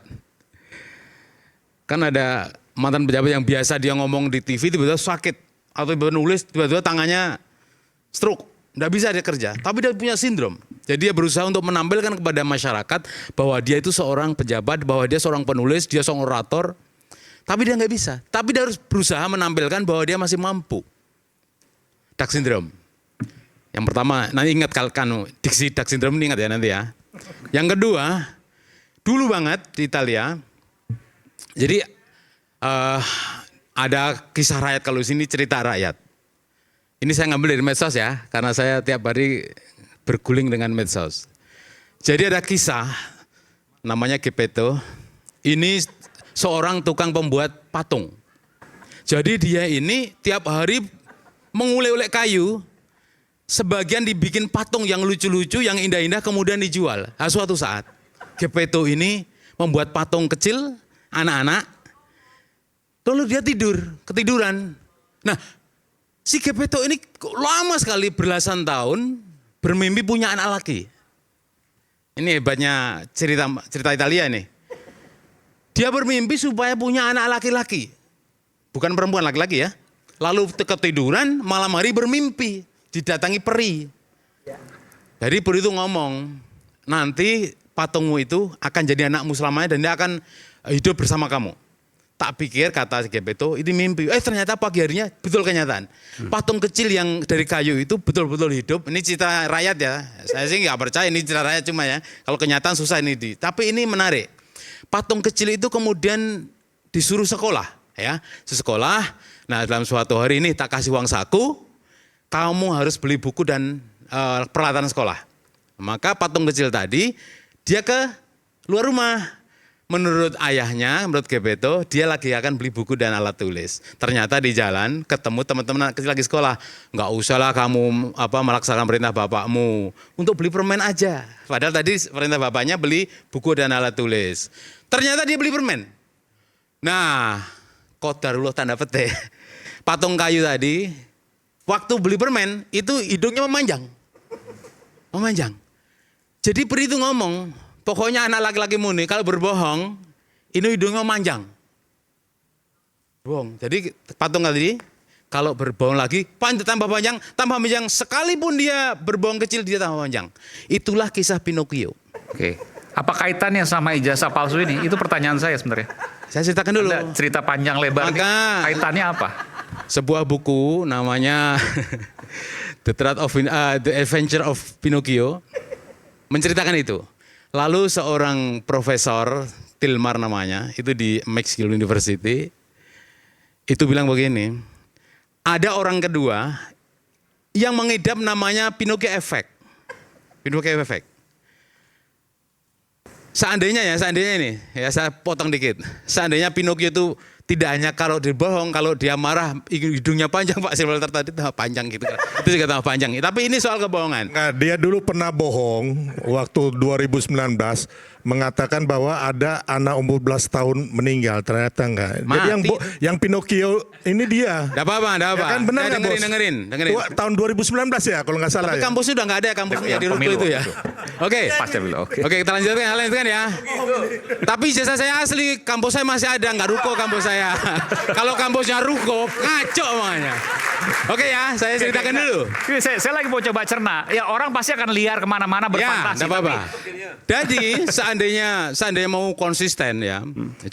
Kan ada mantan pejabat yang biasa dia ngomong di TV tiba-tiba sakit atau tiba-tiba nulis tiba-tiba tangannya stroke, nggak bisa dia kerja, tapi dia punya sindrom. Jadi dia berusaha untuk menampilkan kepada masyarakat bahwa dia itu seorang pejabat, bahwa dia seorang penulis, dia seorang orator, tapi dia nggak bisa. Tapi dia harus berusaha menampilkan bahwa dia masih mampu. Duck Syndrome. Yang pertama, nanti ingat kan diksi Duck Syndrome ini ingat ya nanti ya. Yang kedua, dulu banget di Italia. Jadi ada kisah rakyat, kalau sini cerita rakyat. Ini saya ngambil dari medsos ya, karena saya tiap hari berguling dengan medsos. Jadi ada kisah, namanya Geppetto. Ini seorang tukang pembuat patung. Jadi dia ini tiap hari mengulek-ulek kayu, sebagian dibikin patung yang lucu-lucu, yang indah-indah, kemudian dijual. Nah, suatu saat Geppetto ini membuat patung kecil, anak-anak, lalu dia ketiduran. Nah, si Geppetto ini lama sekali, belasan tahun, bermimpi punya anak laki. Ini hebatnya cerita Italia nih. Dia bermimpi supaya punya anak laki-laki. Bukan perempuan, laki-laki ya. Lalu ketiduran, malam hari bermimpi, didatangi peri. Jadi peri itu ngomong, nanti patungmu itu akan jadi anakmu selamanya dan dia akan hidup bersama kamu. tak pikir kata si Gepeto ini mimpi. Ternyata pagi harinya betul kenyataan. Patung kecil yang dari kayu itu betul-betul hidup. Ini cerita rakyat ya. Saya sih nggak percaya ini cerita rakyat cuma ya. Kalau kenyataan susah ini Tapi ini menarik. Patung kecil itu kemudian disuruh sekolah ya. Sekolah. Nah dalam suatu hari ini tak kasih uang saku. Kamu harus beli buku dan peralatan sekolah. Maka patung kecil tadi dia ke luar rumah. Menurut ayahnya, menurut Gepeto, dia lagi akan beli buku dan alat tulis. Ternyata di jalan ketemu teman-teman kecil lagi sekolah. Nggak usahlah kamu melaksanakan perintah bapakmu. Untuk beli permen aja. Padahal tadi perintah bapaknya beli buku dan alat tulis. Ternyata dia beli permen. Nah, qadarullah tanda petik. Patung kayu tadi, waktu beli permen, itu hidungnya memanjang. Memanjang. Jadi peri itu ngomong, pokoknya anak laki-lakimu nih kalau berbohong, ini hidungnya memanjang. Bohong. Jadi patung tadi, kalau berbohong lagi, tambah panjang. Sekalipun dia berbohong kecil, dia tambah panjang. Itulah kisah Pinocchio. Oke. Apa kaitannya sama ijazah palsu ini? Itu pertanyaan saya sebenarnya. Saya ceritakan dulu. Anda cerita panjang lebar ini, kaitannya apa? Sebuah buku namanya The Adventure of Pinocchio menceritakan itu. Lalu seorang profesor, Tilmar namanya, itu di McGill University, itu bilang begini, ada orang kedua yang mengidap namanya Pinocchio Effect. Pinocchio Effect. Seandainya ini, ya saya potong dikit. Seandainya Pinocchio itu tidak hanya kalau dia bohong, kalau dia marah hidungnya panjang, Pak Silver tadi tambah panjang gitu. Itu juga tambah panjang. Tapi ini soal kebohongan. Nah, dia dulu pernah bohong waktu 2019 mengatakan bahwa ada anak umur 12 tahun meninggal, ternyata enggak. Jadi yang Pinocchio ini dia. Enggak apa-apa. Ya kan benar enggak, Bos? Dengerin. Tahun 2019 ya kalau nggak salah. Tapi kampusnya udah enggak ada, kampusnya di Ruko itu ya. Oke. Oke, kita lanjutkan ya. Tapi ijazah saya asli, kampus saya masih ada, enggak Ruko kampus saya. Kalau kampusnya Ruko, ngaco makanya. Oke ya, saya ceritakan dulu. Saya lagi mau coba cerna. Ya orang pasti akan liar kemana-mana berfantasi. Ya, enggak apa-apa. Jadi seandainya mau konsisten ya,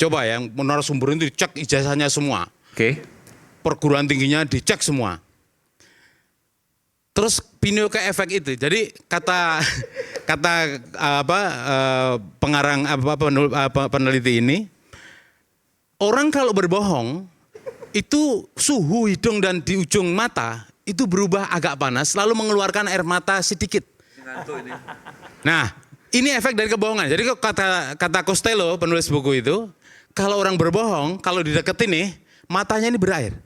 coba ya, narasumber itu dicek ijazahnya semua. Oke. Perguruan tingginya dicek semua. Terus Pinocchio Effect itu, jadi kata peneliti ini, orang kalau berbohong itu suhu hidung dan di ujung mata itu berubah agak panas, lalu mengeluarkan air mata sedikit. Nah, ini efek dari kebohongan. Jadi kata Costello, penulis buku itu, kalau orang berbohong, kalau dideketin nih, matanya ini berair.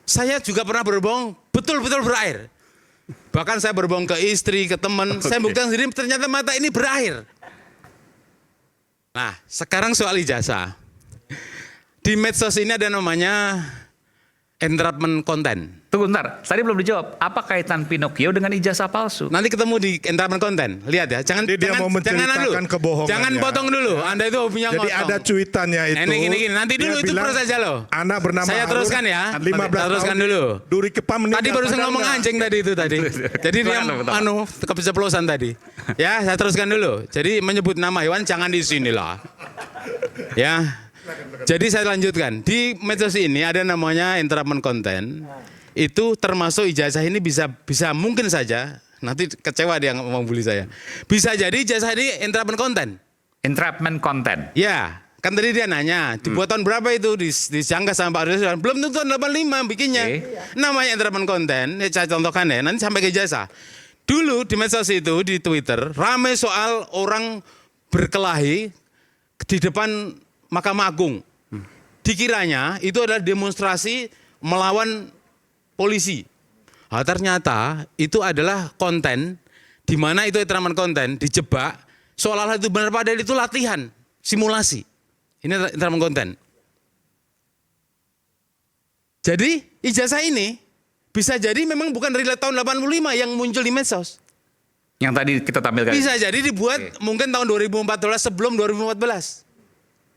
Saya juga pernah berbohong, betul-betul berair. Bahkan saya berbohong ke istri, ke teman, saya buktikan sendiri, ternyata mata ini berair. Nah, sekarang soal ijazah. Di medsos ini ada namanya entrapment content. Tunggu bentar, tadi belum dijawab. Apa kaitan Pinocchio dengan ijazah palsu? Nanti ketemu di entrapment content. Lihat ya, jangan mau menceritakan kebohongannya. Jangan potong dulu. Anda itu hobinya ngotong. Jadi ada cuitannya itu. Ini. Nanti dulu itu terus aja loh. Anak bernama saya teruskan ya. 15 teruskan dulu. Duri Kepam meninggal. Tadi barusan ngomong anjing tadi itu tadi. Jadi dia keceplosan tadi. Ya, saya teruskan dulu. Jadi menyebut nama hewan jangan di sinilah. Ya. Jadi saya lanjutkan. Di medsos ini ada namanya entrapment content. Itu termasuk ijazah ini bisa mungkin saja nanti kecewa dia mau bully saya. Bisa jadi ijazah ini entrapment content. Entrapment content. Ya, kan tadi dia nanya, dibuat tahun berapa itu disangka sama Pak Rizwan? Belum tentu tahun 85 bikinnya. Namanya entrapment content, saya contohkan ya, nanti sampai ke ijazah. Dulu di medsos itu, di Twitter, ramai soal orang berkelahi di depan Mahkamah Agung. Dikiranya itu adalah demonstrasi melawan polisi. Nah, ternyata itu adalah konten di mana itu entrapment konten dijebak seolah-olah itu benar padahal itu latihan, simulasi. Ini entrapment konten. Jadi ijazah ini bisa jadi memang bukan dari tahun 85 yang muncul di medsos. Yang tadi kita tampilkan. Bisa jadi dibuat mungkin tahun 2014 sebelum 2014.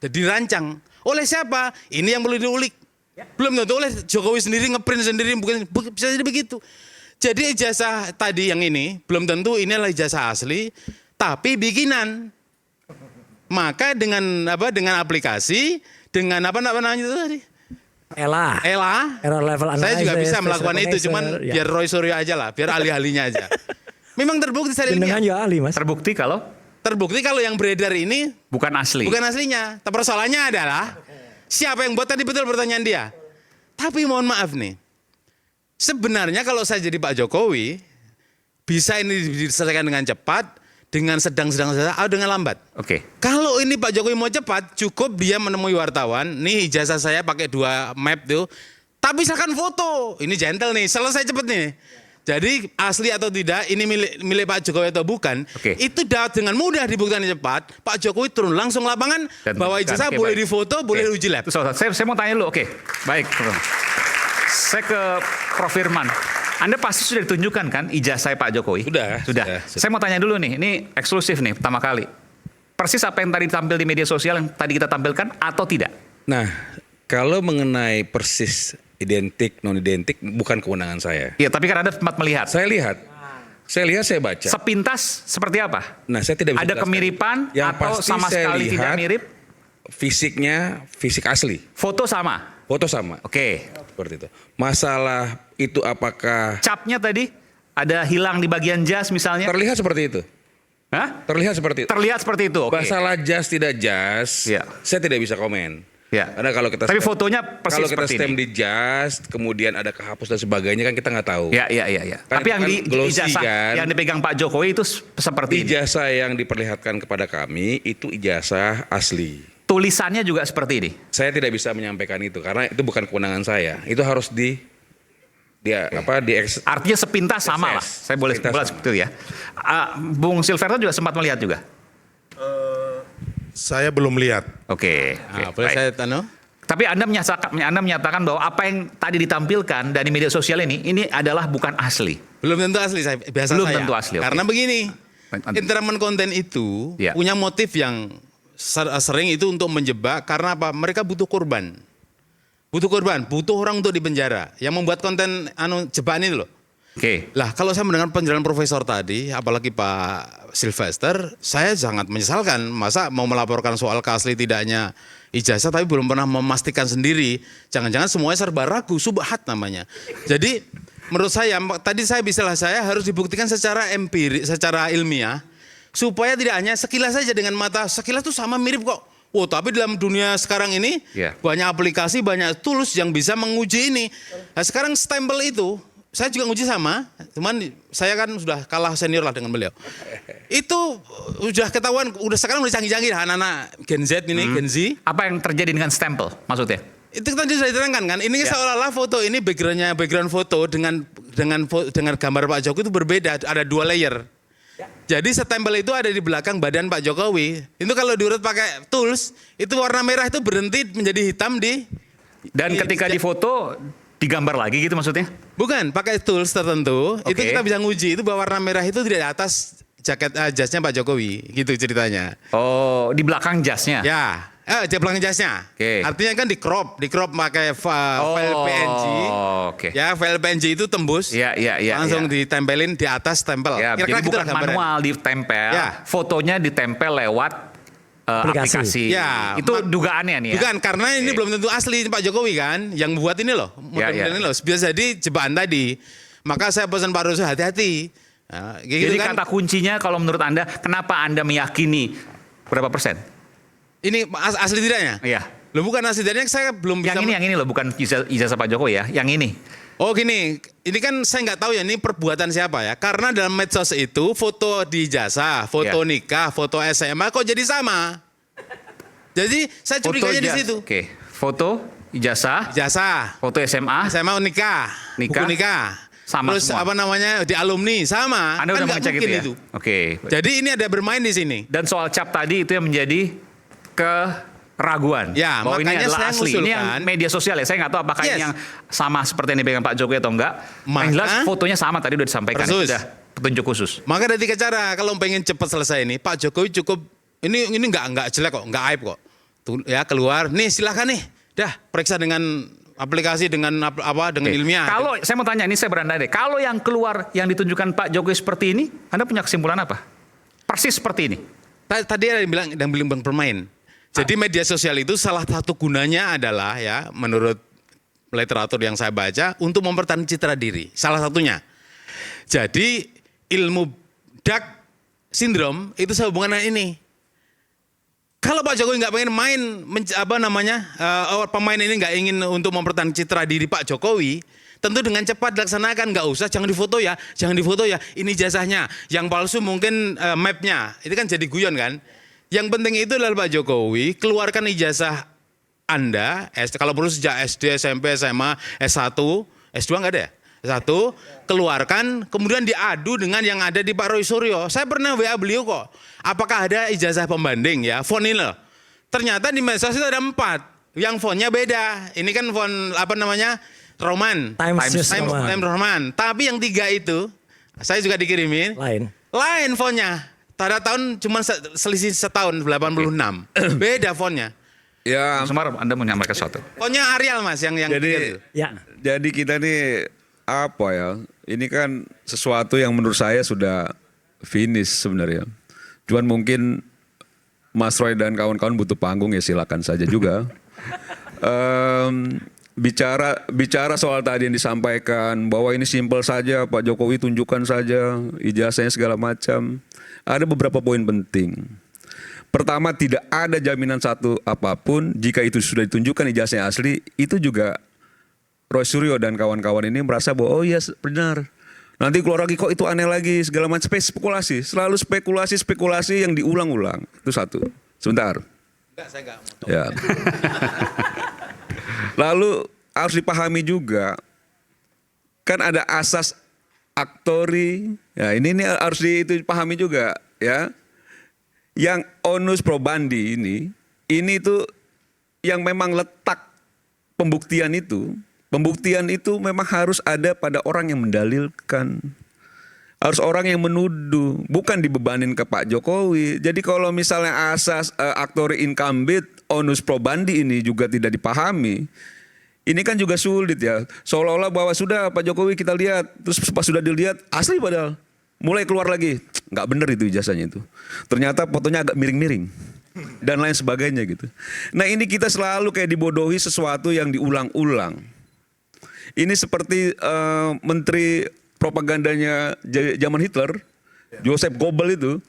Jadi dirancang. Oleh siapa? Ini yang perlu diulik. Belum tentu oleh Jokowi sendiri ngeprint sendiri, bukan bisa jadi begitu. Jadi ijazah tadi yang ini belum tentu ini adalah ijazah asli, tapi bikinan. Maka dengan aplikasi dengan apa namanya itu tadi? Ella. Error level Saya juga analysis, bisa melakukan face itu, cuman recognition, ya. biar Roy Suryo aja lah, biar ahli-ahlinya aja. Memang terbukti secara Dengan ilmiah. ya ahli, Mas. Terbukti kalau Terbukti kalau yang beredar ini bukan asli. bukan aslinya. Tapi persoalannya adalah siapa yang buat, tadi betul pertanyaan dia. Tapi mohon maaf nih, sebenarnya kalau saya jadi Pak Jokowi, bisa ini diselesaikan dengan cepat, dengan sedang-sedang saja, atau dengan lambat. Oke. Kalau ini Pak Jokowi mau cepat, cukup dia menemui wartawan, nih ijazah saya pakai 2 map tuh, tapi silakan foto. Ini gentle nih, selesai cepet nih. Jadi asli atau tidak, ini milik Pak Jokowi atau bukan, Oke. itu dapat dengan mudah dibuktikan cepat. Pak Jokowi turun langsung lapangan, Dan bahwa buktikan. ijazah Oke, boleh baik. difoto, boleh Oke. uji lab. Itu saya mau tanya dulu. Oke, baik. Saya ke Prof. Firman. Anda pasti sudah ditunjukkan kan ijazah Pak Jokowi? Sudah. Saya mau tanya dulu nih, ini eksklusif nih pertama kali. Persis apa yang tadi tampil di media sosial yang tadi kita tampilkan atau tidak? Nah, kalau mengenai persis identik non identik bukan kewenangan saya. Iya, tapi kan Anda sempat melihat. Saya lihat, saya baca. Sepintas seperti apa? Nah, saya tidak bisa Ada jelaskan. kemiripan Yang atau pasti sama saya sekali tidak lihat mirip? Fisiknya, fisik asli. Foto sama? Foto sama. Oke. Seperti itu. Masalah itu apakah Capnya tadi ada hilang di bagian jas misalnya? terlihat seperti itu? Hah? Terlihat seperti itu. Terlihat seperti itu. Oke. Masalah jas tidak jas, Iya. saya tidak bisa komen. Ya. Karena kalau kita Tapi stem- fotonya persis kalau kita seperti stem ini. di jas, kemudian ada kehapus dan sebagainya kan kita nggak tahu. Ya. Kan Tapi itu yang kan di glossy ijazah kan. yang dipegang Pak Jokowi itu seperti ini. Ijazah yang diperlihatkan kepada kami itu ijazah asli. Tulisannya juga seperti ini. Saya tidak bisa menyampaikan itu karena itu bukan kewenangan saya. Itu harus Artinya sepintas sama lah. Saya boleh Sepintas seperti itu ya. Bung Silverto juga sempat melihat juga. Saya belum lihat. Oke. Boleh baik. saya tanya? Tapi Anda menyatakan bahwa apa yang tadi ditampilkan dari media sosial ini adalah bukan asli. Belum tentu asli, saya biasa Belum saya. tentu asli, oke. Karena begini, Nanti. entertainment konten itu Ya. punya motif yang sering itu untuk menjebak karena apa? Mereka butuh korban. Butuh orang untuk dipenjara. Yang membuat konten jebakan itu loh. Oke. Lah kalau saya mendengar penjelasan profesor tadi, apalagi Pak Sylvester, saya sangat menyesalkan. Masa mau melaporkan soal keasli tidaknya ijazah tapi belum pernah memastikan sendiri. Jangan-jangan semuanya serba ragu, subhat namanya. Jadi menurut saya, tadi saya harus dibuktikan secara empirik, secara ilmiah. Supaya tidak hanya sekilas saja dengan mata, sekilas tuh sama mirip kok. Oh tapi dalam dunia sekarang ini Ya. banyak aplikasi, banyak tools yang bisa menguji ini. Nah sekarang stempel itu, saya juga nguji sama, cuman saya kan sudah kalah senior lah dengan beliau. Itu udah ketahuan, sekarang udah canggih-canggih anak-anak Gen Z ini, Gen Z. Apa yang terjadi dengan stempel maksudnya? Itu tadi sudah diterangkan kan, ini seolah-olah foto ini background foto dengan gambar Pak Jokowi itu berbeda, ada 2 layer. Jadi stempel itu ada di belakang badan Pak Jokowi. Itu kalau diurut pakai tools, itu warna merah itu berhenti menjadi hitam Dan ketika difoto digambar lagi gitu maksudnya? Bukan, pakai tools tertentu, itu Oke. kita bisa nguji itu bahwa warna merah itu tidak di atas jaket jasnya Pak Jokowi, gitu ceritanya. Oh, di belakang jasnya? Ya, di belakang jasnya. Oke. Artinya kan di crop pakai file PNG. Oke. Ya, file PNG itu tembus. Iya. Langsung ditempelin di atas stempel. Ya, jadi Kira-kira bukan gitulah gambaran. manual ditempel, Ya. fotonya ditempel lewat aplikasi. Ya, Itu dugaannya nih ya? Bukan, karena ini Oke. belum tentu asli Pak Jokowi kan, yang buat ini loh, model-model ini loh. Bisa jadi jebakan tadi. Maka saya pesan Pak Roso hati-hati. Nah, gitu Jadi kan. kata kuncinya kalau menurut Anda, kenapa Anda meyakini berapa persen? Ini asli tidaknya? Iya. Loh bukan asli tidaknya, saya belum bisa. Yang ini loh, bukan ijazah Pak Jokowi ya, yang ini. Oh gini, ini kan saya nggak tahu ya ini perbuatan siapa ya. Karena dalam medsos itu foto di ijazah, foto Ya. nikah, foto SMA kok jadi sama. Jadi saya curiganya di situ. Oke, foto, ijazah, Ijazah, foto SMA, SMA nikah, buku nikah. Sama Terus semua. apa namanya di alumni sama. Anda udah Kan nggak mengecek mungkin itu ya? Oke. Jadi ini ada bermain di sini. Dan soal cap tadi itu yang menjadi keraguan Ya, bahwa ini makanya adalah saya asli. Ini yang ngusulkan. media sosial ya. Saya nggak tahu apakah Yes. ini yang sama seperti yang dipegang Pak Jokowi atau enggak. Yang jelas fotonya sama tadi udah disampaikan. Persis. Sudah petunjuk khusus. Maka ada 3 cara kalau pengen cepat selesai ini. Pak Jokowi cukup ini nggak jelek kok, nggak aib kok. Tuh, ya keluar, nih silahkan nih, dah periksa dengan aplikasi dengan dengan Oke. ilmiah. Kalau saya mau tanya, ini saya berandai deh. Kalau yang keluar yang ditunjukkan Pak Jokowi seperti ini, Anda punya kesimpulan apa? Persis seperti ini. Tadi ada yang bilang bermain. Jadi media sosial itu salah satu gunanya adalah ya menurut literatur yang saya baca untuk mempertahankan citra diri. Salah satunya. Jadi ilmu dark syndrome itu sehubungan dengan ini. Kalau Pak Jokowi nggak pengen main pemain ini nggak ingin untuk mempertahankan citra diri Pak Jokowi, tentu dengan cepat dilaksanakan, nggak usah jangan difoto ya, ini ijazahnya, yang palsu mungkin mapnya, itu kan jadi guyon kan. Yang penting itu adalah Pak Jokowi keluarkan ijazah Anda, kalau perlu sejak SD, SMP, SMA, S1, S2 nggak ada ya? S1, keluarkan, kemudian diadu dengan yang ada di Pak Roy Suryo. Saya pernah WA beliau kok, apakah ada ijazah pembanding ya, font ini loh. Ternyata di medsos itu ada 4, yang fontnya beda. Ini kan font Roman, Times Roman. Tapi yang 3 itu, saya juga dikirimin, lain fontnya. Pada tahun cuma selisih setahun 86, beda fontnya. Ya, Semar, Anda menyampaikan sesuatu. fontnya Arial Mas yang Jadi, Ya. jadi kita nih apa ya? Ini kan sesuatu yang menurut saya sudah finish sebenarnya. Cuman mungkin Mas Roy dan kawan-kawan butuh panggung ya silakan saja juga. Bicara soal tadi yang disampaikan bahwa ini simpel saja, Pak Jokowi tunjukkan saja ijazahnya segala macam. Ada beberapa poin penting. Pertama, tidak ada jaminan satu apapun jika itu sudah ditunjukkan ijazahnya asli, itu juga Roy Suryo dan kawan-kawan ini merasa bahwa oh iya benar. Nanti keluar lagi kok itu aneh lagi segala macam, spekulasi, selalu spekulasi yang diulang-ulang. Itu satu. Sebentar. Enggak, saya enggak mau. Ya. Lalu harus dipahami juga kan ada asas aktori. Ya, ini harus dipahami juga ya. Yang onus probandi ini tuh yang memang letak pembuktian itu memang harus ada pada orang yang mendalilkan. Harus orang yang menuduh, bukan dibebanin ke Pak Jokowi. Jadi kalau misalnya asas aktori incumbent, onus probandi ini juga tidak dipahami, ini kan juga sulit ya. Seolah-olah bahwa sudah Pak Jokowi kita lihat, terus pas sudah dilihat asli padahal mulai keluar lagi, nggak bener itu ijazahnya itu. Ternyata fotonya agak miring-miring dan lain sebagainya gitu. Nah ini kita selalu kayak dibodohi sesuatu yang diulang-ulang. Ini seperti menteri propagandanya zaman Hitler, Joseph Goebbels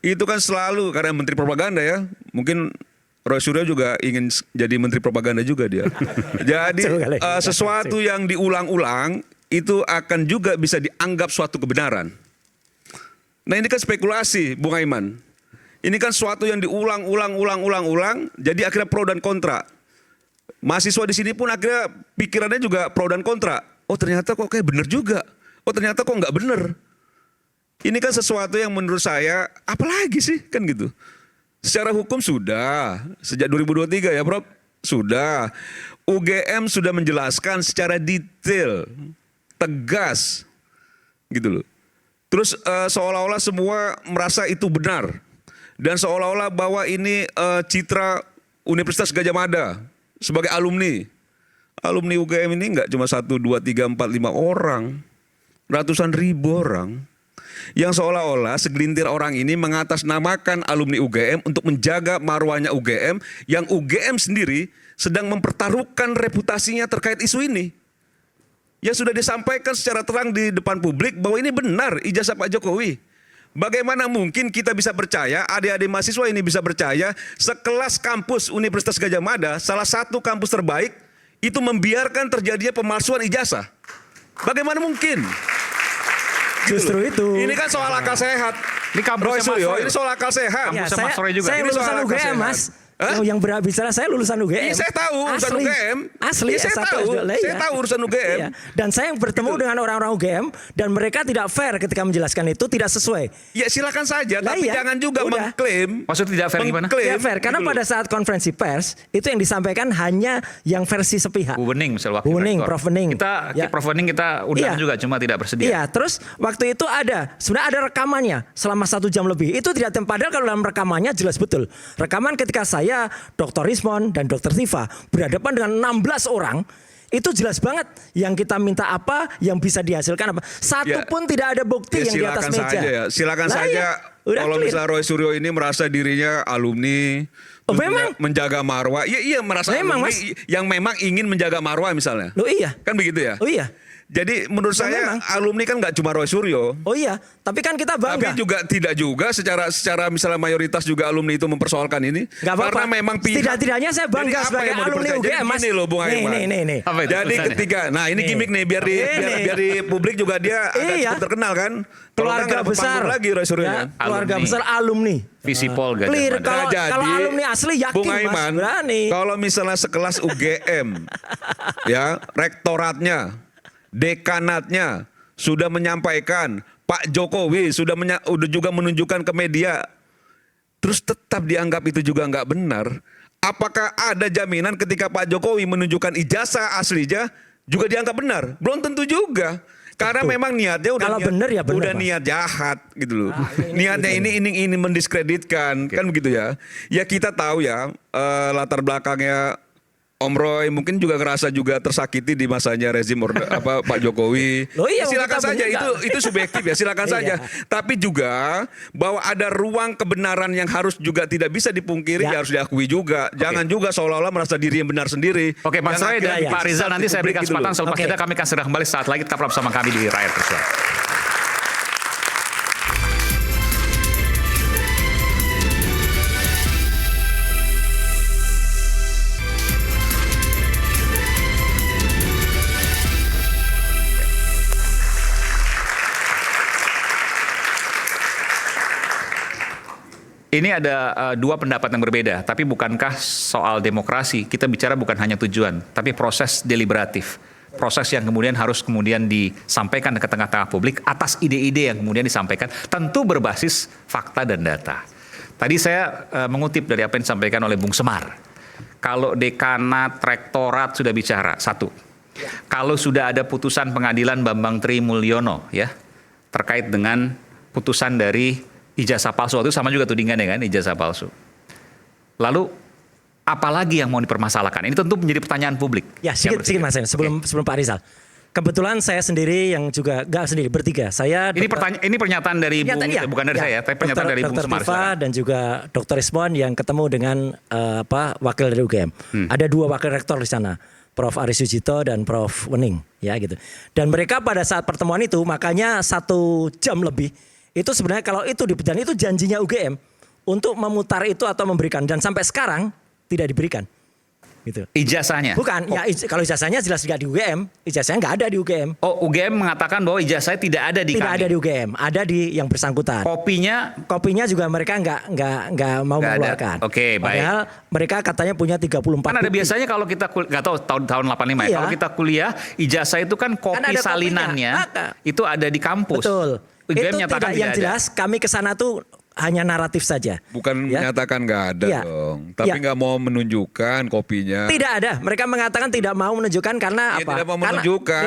itu kan selalu karena menteri propaganda ya, mungkin Roy Suryo juga ingin jadi menteri propaganda juga dia. Jadi sesuatu yang diulang-ulang itu akan juga bisa dianggap suatu kebenaran. Nah ini kan spekulasi, Bung Aiman. Ini kan suatu yang diulang-ulang, jadi akhirnya pro dan kontra. Mahasiswa di sini pun akhirnya pikirannya juga pro dan kontra. Oh ternyata kok kayak bener juga. Oh ternyata kok nggak bener. Ini kan sesuatu yang menurut saya, apalagi sih kan gitu. Secara hukum sudah, sejak 2023 ya Prof, sudah. UGM sudah menjelaskan secara detail, tegas, gitu loh. Terus seolah-olah semua merasa itu benar. Dan seolah-olah bahwa ini citra Universitas Gadjah Mada sebagai alumni. Alumni UGM ini enggak cuma 1, 2, 3, 4, 5 orang. Ratusan ribu orang. Yang seolah-olah segelintir orang ini mengatasnamakan alumni UGM untuk menjaga marwahnya UGM. Yang UGM sendiri sedang mempertaruhkan reputasinya terkait isu ini. Yang sudah disampaikan secara terang di depan publik bahwa ini benar ijazah Pak Jokowi. Bagaimana mungkin kita bisa percaya, adik-adik mahasiswa ini bisa percaya, sekelas kampus Universitas Gadjah Mada, salah satu kampus terbaik, itu membiarkan terjadinya pemalsuan ijazah. Bagaimana mungkin? Justru itu. Ini kan soal akal sehat. Ini kampusnya Mas Roy. Ini soal akal sehat. Ya, Mas Roy juga. saya Ini soal lulusan akal UGM sehat. Mas. Yang berbicara saya lulusan UGM. Iya, saya tahu urusan Asli. UGM. Asli, Iya, saya S1, tahu. S2. Lah, Saya iya. tahu urusan UGM. Iya. Dan saya bertemu dengan orang-orang UGM dan mereka tidak fair ketika menjelaskan itu, tidak sesuai. Ya silakan saja, Lah, tapi iya. jangan juga Udah. mengklaim. Maksudnya tidak fair gimana? Tidak fair karena pada saat konferensi pers itu yang disampaikan hanya yang versi sepihak. Bu Bening misalnya wakil Bu Bening, rektor. Prof Bening. Kita Ya. Prof Bening kita undang Iya. juga cuma tidak bersedia. Iya, terus waktu itu sebenarnya ada rekamannya selama 1 jam lebih. Itu tidak padahal kalau dalam rekamannya jelas betul. Rekaman ketika saya, Dr. Rismon dan Dr. Tifa berhadapan dengan 16 orang, itu jelas banget yang kita minta apa, yang bisa dihasilkan apa. Satu pun tidak ada bukti yang di atas meja. Silakan Lah, saja. iya. Udah Kalau clear. misalnya Roy Suryo ini merasa dirinya alumni, Oh, memang? menjaga marwah. Iya merasa Memang, alumni Mas. yang memang ingin menjaga marwah misalnya. Loh iya. Kan begitu ya? Oh iya. Jadi menurut Ya, saya memang. alumni kan nggak cuma Roy Suryo. Oh iya, tapi kan kita Tapi bangga. juga tidak juga secara misalnya mayoritas juga alumni itu mempersoalkan ini. Nggak apa-apa. Karena memang pihak. Tidak-tidaknya saya bangga Jadi apa sebagai yang mau alumni dipercaya? UGM, Jadi Mas. gini loh, Bung Aiman. Nih. Apa itu Jadi tulisannya? ketika, nah ini Nih. gimmick nih biar di publik juga dia agak Iya. cukup terkenal kan. Kalau Keluarga nggak besar. panggung lagi Roy Suryo. Ya, keluarga Alumni. besar alumni. Visipol Gajah Clear. Mada. Kalau- Jadi, alumni asli yakin, Bung Mas, Aiman, berani. kalau misalnya sekelas UGM, ya rektoratnya, dekanatnya sudah menyampaikan, Pak Jokowi sudah juga menunjukkan ke media, terus tetap dianggap itu juga nggak benar. Apakah ada jaminan ketika Pak Jokowi menunjukkan ijazah aslinya juga dianggap benar? Belum tentu juga. Karena memang niatnya udah Kalau benar ya benar, udah Mas. niat jahat gitu loh. ini Niatnya ini mendiskreditkan kan begitu ya. Ya kita tahu ya latar belakangnya Om Roy mungkin juga ngerasa juga tersakiti di masanya rezim Pak Jokowi. Loh iya, Silakan kita saja benar. itu subjektif ya, silakan Iya. saja. Tapi juga bahwa ada ruang kebenaran yang harus juga tidak bisa dipungkiri, Ya. ya harus diakui juga. Jangan juga seolah-olah merasa diri yang benar sendiri. Oke, Mas Yang Roy dan akhirnya Pak Rizal nanti saya berikan publik gitu loh. kesempatan selepas Oke. kita kami akan segera kembali saat lagi tetap bersama kami di Rakyat Bersuara. Ini ada dua pendapat yang berbeda, tapi bukankah soal demokrasi kita bicara bukan hanya tujuan, tapi proses deliberatif, proses yang kemudian harus disampaikan ke tengah-tengah publik atas ide-ide yang kemudian disampaikan, tentu berbasis fakta dan data. Tadi saya mengutip dari apa yang disampaikan oleh Bung Semar. Kalau dekanat, rektorat sudah bicara, satu. Kalau sudah ada putusan pengadilan Bambang Tri Mulyono ya terkait dengan putusan dari ijazah palsu, itu sama juga tudingannya kan, ijazah palsu. Lalu apalagi yang mau dipermasalahkan? Ini tentu menjadi pertanyaan publik. Ya, sedikit Mas Hen, sebelum Pak Rizal. Kebetulan saya sendiri yang juga nggak sendiri, bertiga. Saya Ini pernyataan dari bukan dari saya, tapi pernyataan dari Bung Dr. Semar. Viva dan juga Dr. Ismon yang ketemu dengan wakil dari UGM. Ada dua wakil rektor di sana, Prof. Aris Sujito dan Prof. Wening, ya gitu. Dan mereka pada saat pertemuan itu, makanya 1 jam lebih, itu sebenarnya kalau itu dan itu janjinya UGM untuk memutar itu atau memberikan, dan sampai sekarang tidak diberikan. Gitu. Ijazahnya? Bukan, ya kalau ijazahnya jelas tidak di UGM, ijazahnya nggak ada di UGM. Oh, UGM mengatakan bahwa ijazahnya tidak ada di Tidak kami. ada di UGM, ada di yang bersangkutan. Kopinya juga mereka nggak mau Nggak ada. mengeluarkan. Oke, baik. Padahal mereka katanya punya 34 Kan ada bukti. biasanya kalau kita nggak tahu tahun 85 ya. Iya. Kalau kita kuliah ijazah itu kan kopi ada kopinya. salinannya itu ada di kampus. Betul. UGM Itu menyatakan tidak, yang tidak ada. jelas kami ke sana tuh hanya naratif saja. Bukan Ya. menyatakan nggak ada Iya. dong, tapi Iya. nggak mau menunjukkan kopinya. Tidak ada. Mereka mengatakan tidak mau menunjukkan karena Ya, apa? tidak mau Karena- menunjukkan.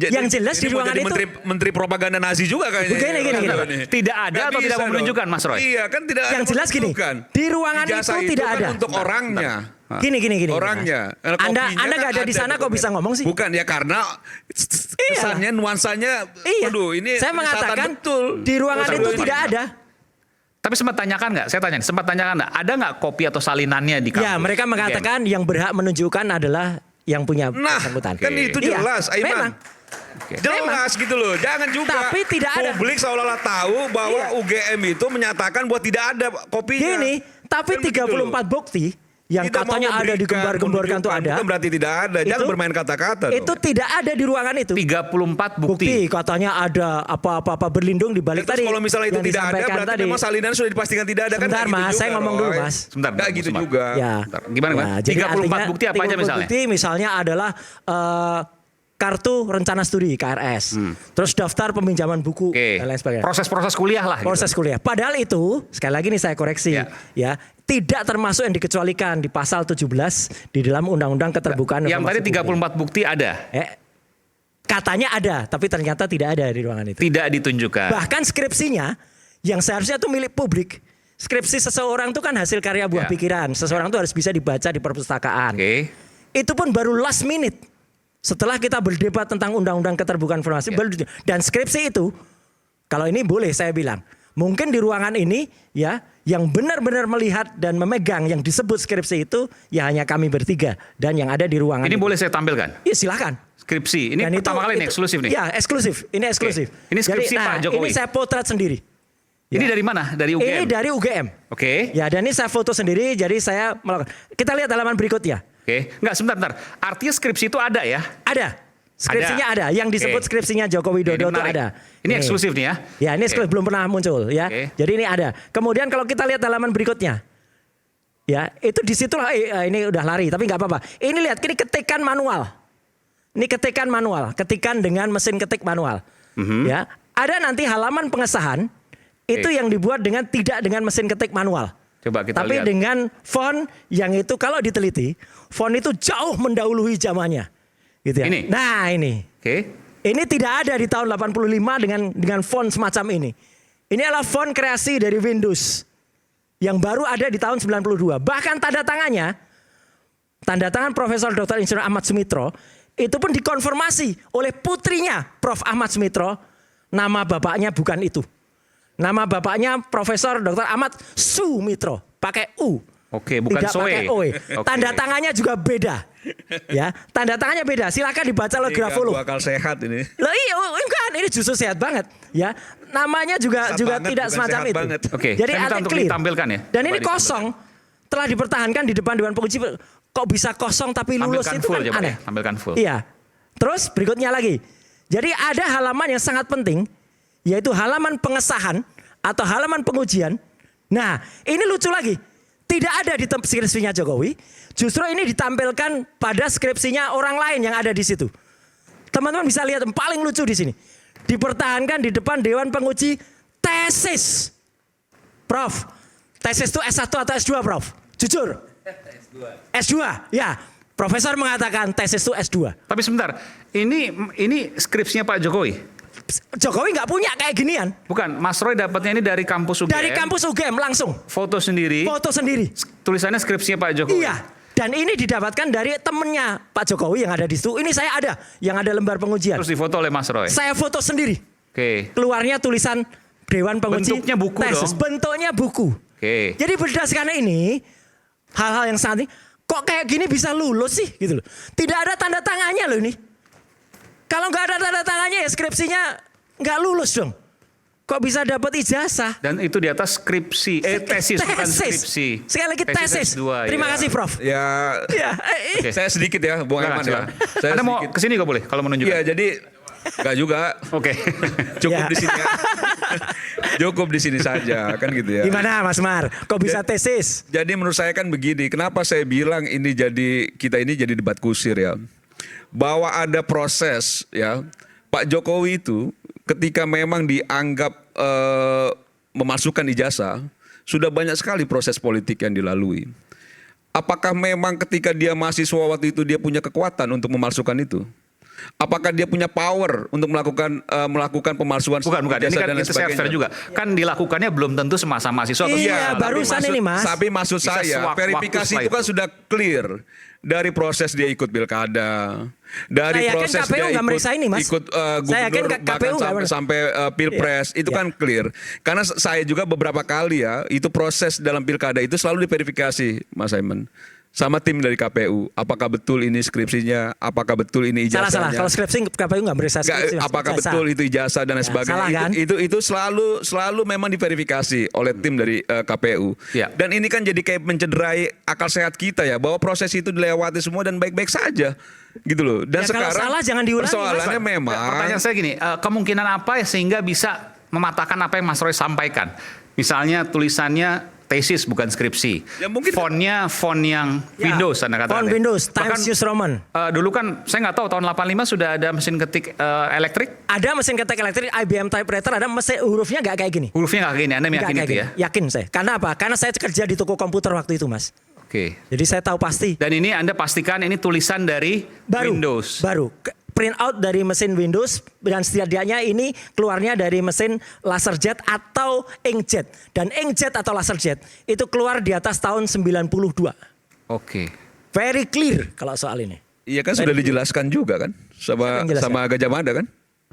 yang jelas di Ini mau ruangan jadi itu menteri propaganda Nazi juga kayaknya. Gini. Tidak ada Nggak atau tidak bisa mau menunjukkan, dong. Mas Roy? Iya kan tidak ada Yang jelas gini, menunjukkan. di ruangan Ijazah itu tidak kan ada. untuk orangnya. Gini. Orangnya. Anda Kopinya nggak kan ada di sana kok dokumen. bisa ngomong sih? Bukan ya karena kesannya nuansanya. Iya. Waduh ini Saya penistaan mengatakan betul. di ruangan itu Betul. tidak ada. Tapi sempat tanyakan nggak? Saya tanya, sempat tanyakan nggak? Ada nggak kopi atau salinannya di kampus? Ya, mereka mengatakan yang berhak menunjukkan adalah yang punya Nah, bersangkutan. kan itu Iya, jelas, Aiman. memang. Jelas gitu loh, jangan juga Tapi tidak ada. publik seolah-olah tahu bahwa Iya. UGM itu menyatakan bahwa tidak ada kopinya. Gini, tapi Kan begitu 34 loh. bukti yang Tidak mau katanya ada memberikan, digembar-gemborkan tuh menunjukkan, ada. bukan berarti tidak ada. Jangan Itu- bermain kata-kata Itu dong. tidak ada di ruangan itu. 34 Bukti bukti. katanya ada apa-apa berlindung di balik Terus tadi. kalau misalnya itu yang tidak ada, disampaikan berarti tadi. memang salinan sudah dipastikan tidak ada. Sebentar, kan nggak Mas, gitu saya juga, ngomong Roy. dulu, Mas. Sebentar, Nggak Bung gitu Semar. juga. Ya. Bentar, gimana? Ya, jadi 34 artinya bukti apa aja 34 misalnya? Bukti misalnya adalah kartu rencana studi KRS, terus daftar peminjaman buku Oke. dan lain sebagainya. Proses-proses kuliah lah. gitu. Proses kuliah. Padahal itu sekali lagi nih saya koreksi ya, tidak termasuk yang dikecualikan di pasal 17 di dalam Undang-Undang Keterbukaan Yang tadi Informasi Publik. 34 bukti ada. Katanya ada, tapi ternyata tidak ada di ruangan itu. Tidak ditunjukkan. Bahkan skripsinya yang seharusnya itu milik publik. Skripsi seseorang itu kan hasil karya buah Ya. pikiran. Seseorang itu harus bisa dibaca di perpustakaan. Oke. Itu pun baru last minute. Setelah kita berdebat tentang Undang-Undang Keterbukaan Informasi, Ya. dan skripsi itu, kalau ini boleh saya bilang, mungkin di ruangan ini ya yang benar-benar melihat dan memegang yang disebut skripsi itu ya hanya kami bertiga dan yang ada di ruangan. Ini itu. boleh saya tampilkan? Iya silakan. Skripsi. Ini Dan pertama kali ini eksklusif nih. Ya eksklusif. Ini eksklusif. Ini skripsi Jadi, Pak Jokowi. Ini saya potret sendiri. Ini dari mana? Dari UGM? Ini dari UGM. Oke. Ya dan ini saya foto sendiri. Jadi saya melakukan. Kita lihat halaman berikutnya. Oke. Enggak, sebentar. Artinya skripsi itu ada ya? Ada. Skripsinya ada. Yang disebut Oke. skripsinya Joko Widodo itu menarik. ada. Ini eksklusif nih ya? Ya ini eksklusif, Oke. belum pernah muncul ya. Oke. Jadi ini ada. Kemudian kalau kita lihat halaman berikutnya. Ya itu disitulah ini udah lari tapi nggak apa-apa. Ini lihat ini ketikan manual. Ini ketikan manual, ketikan dengan mesin ketik manual. Ya, ada nanti halaman pengesahan itu yang dibuat dengan tidak dengan mesin ketik manual. Coba kita Tapi lihat. dengan font yang itu kalau diteliti, font itu jauh mendahului zamannya. Gitu ya. Ini? Nah, ini. Oke. Ini tidak ada di tahun 85 dengan font semacam ini. Ini adalah font kreasi dari Windows yang baru ada di tahun 92. Bahkan tanda tangan Profesor Dr. Insinyur Ahmad Sumitro itu pun dikonfirmasi oleh putrinya Prof. Ahmad Sumitro. Nama bapaknya bukan itu. Nama bapaknya Profesor Dr. Ahmad Sumitro, pakai U. Oke, bukan Tidak Soe. pakai OE. Oke. Tanda tangannya juga beda. Ya, tanda tangannya beda. Silakan dibaca oleh grafolog. Akal sehat ini. Loh iya, bukan, ini justru sehat banget, ya. Namanya juga Sehat banget, tidak bukan semacam sehat itu. banget. Oke, Jadi saya minta artinya untuk clear. ditampilkan ya. Dan Coba ini kosong, telah dipertahankan di depan Dewan Penguji. Kok bisa kosong tapi lulus Tampilkan itu full kan coba aneh. ya, tampilkan full. Iya. Terus berikutnya lagi. Jadi ada halaman yang sangat penting, yaitu halaman pengesahan atau halaman pengujian. Nah, ini lucu lagi. Tidak ada di skripsinya Jokowi, justru ini ditampilkan pada skripsinya orang lain yang ada di situ. Teman-teman bisa lihat yang paling lucu di sini. Dipertahankan di depan Dewan Penguji tesis. Prof, tesis itu S1 atau S2, Prof? Jujur. S2. Ya. Profesor mengatakan tesis itu S2. Tapi sebentar, ini skripsinya Pak Jokowi. Jokowi nggak punya kayak ginian. Bukan, Mas Roy dapatnya ini dari kampus UGM. Dari kampus UGM langsung. Foto sendiri. Foto sendiri. Tulisannya skripsinya Pak Jokowi. Iya. Dan ini didapatkan dari temennya Pak Jokowi yang ada di situ. Ini saya ada, yang ada lembar pengujian. Terus difoto oleh Mas Roy. Saya foto sendiri. Oke. Keluarnya tulisan Dewan Penguji. Bentuknya buku tesis. dong. Bentuknya buku. Oke. Jadi berdasarkan ini, hal-hal yang sangat ini, kok kayak gini bisa lulus sih gitu loh. Tidak ada tanda tangannya loh ini. Kalau nggak ada tanda tangannya ya skripsinya nggak lulus dong. Kok bisa dapat ijazah? Dan itu di atas skripsi, tesis bukan skripsi. Sekali lagi tesis. S2, Terima ya. kasih Prof. Ya, Ya, Oke. saya sedikit ya, Bung Silakan, Herman ya. silakan. Saya Anda mau sedikit. kesini kok boleh kalau menunjukkan. Iya, jadi enggak juga. Oke. Cukup Ya. di sini ya. Cukup di sini saja, kan gitu ya. Gimana Mas Mar? Kok bisa tesis? Jadi menurut saya kan begini, kenapa saya bilang ini kita ini jadi debat kusir ya. Bahwa ada proses ya. Pak Jokowi itu ketika memang dianggap memasukkan ijazah, sudah banyak sekali proses politik yang dilalui. Apakah memang ketika dia mahasiswa waktu itu dia punya kekuatan untuk memalsukan itu? Apakah dia punya power untuk melakukan pemalsuan Bukan. Ini ijazah kan dan itu saya fair sebagainya? juga. Kan dilakukannya belum tentu semasa mahasiswa atau Iya, semasa- barusan maksud- ini, Mas. Tapi maksud Bisa saya sewaktu-waktu verifikasi setelah itu kan itu. sudah clear dari proses dia ikut pilkada, dari Saya yakin proses KPU dia nggak meriksa ini, Mas. ikut Saya yakin gubernur KPU bahkan nggak meriksa. sampai pilpres itu Iya. kan clear. Karena saya juga beberapa kali ya itu proses dalam pilkada itu selalu diverifikasi, Mas Aiman. Sama tim dari KPU, apakah betul ini skripsinya, apakah betul ini ijazahnya. Salah. Kalau skripsi KPU nggak meriksa skripsi. Mas. Apakah Ijazah. betul itu ijazah dan lain Ya, sebagainya. salah kan? Itu selalu memang diverifikasi oleh tim dari KPU. Ya. Dan ini kan jadi kayak mencederai akal sehat kita ya, bahwa proses itu dilewati semua dan baik-baik saja. Gitu loh. Dan Ya, kalau sekarang salah jangan diulangi, persoalannya Mas. memang Pertanyaan saya gini, kemungkinan apa ya sehingga bisa mematahkan apa yang Mas Roy sampaikan? Misalnya tulisannya tesis bukan skripsi. Ya, mungkin- Fontnya font yang Ya, Windows Anda katakan. font ya. Windows, Bahkan, Times News Roman. dulu kan saya nggak tahu tahun 85 sudah ada mesin ketik elektrik. Ada mesin ketik elektrik IBM typewriter, ada mesin hurufnya nggak kayak gini. Hurufnya nggak kayak gini. Anda Nggak meyakini kayak itu ya? gini. Yakin saya. Karena apa? Karena saya kerja di toko komputer waktu itu, Mas. Oke. Jadi saya tahu pasti. Dan ini Anda pastikan ini tulisan dari Windows. Baru. Print out dari mesin Windows dan setidaknya ini keluarnya dari mesin laserjet atau inkjet. Dan inkjet atau laserjet itu keluar di atas tahun 92. Oke. Very clear kalau soal ini. iya kan sudah dijelaskan juga kan Siapa yang jelaskan? sama Gajah Mada kan?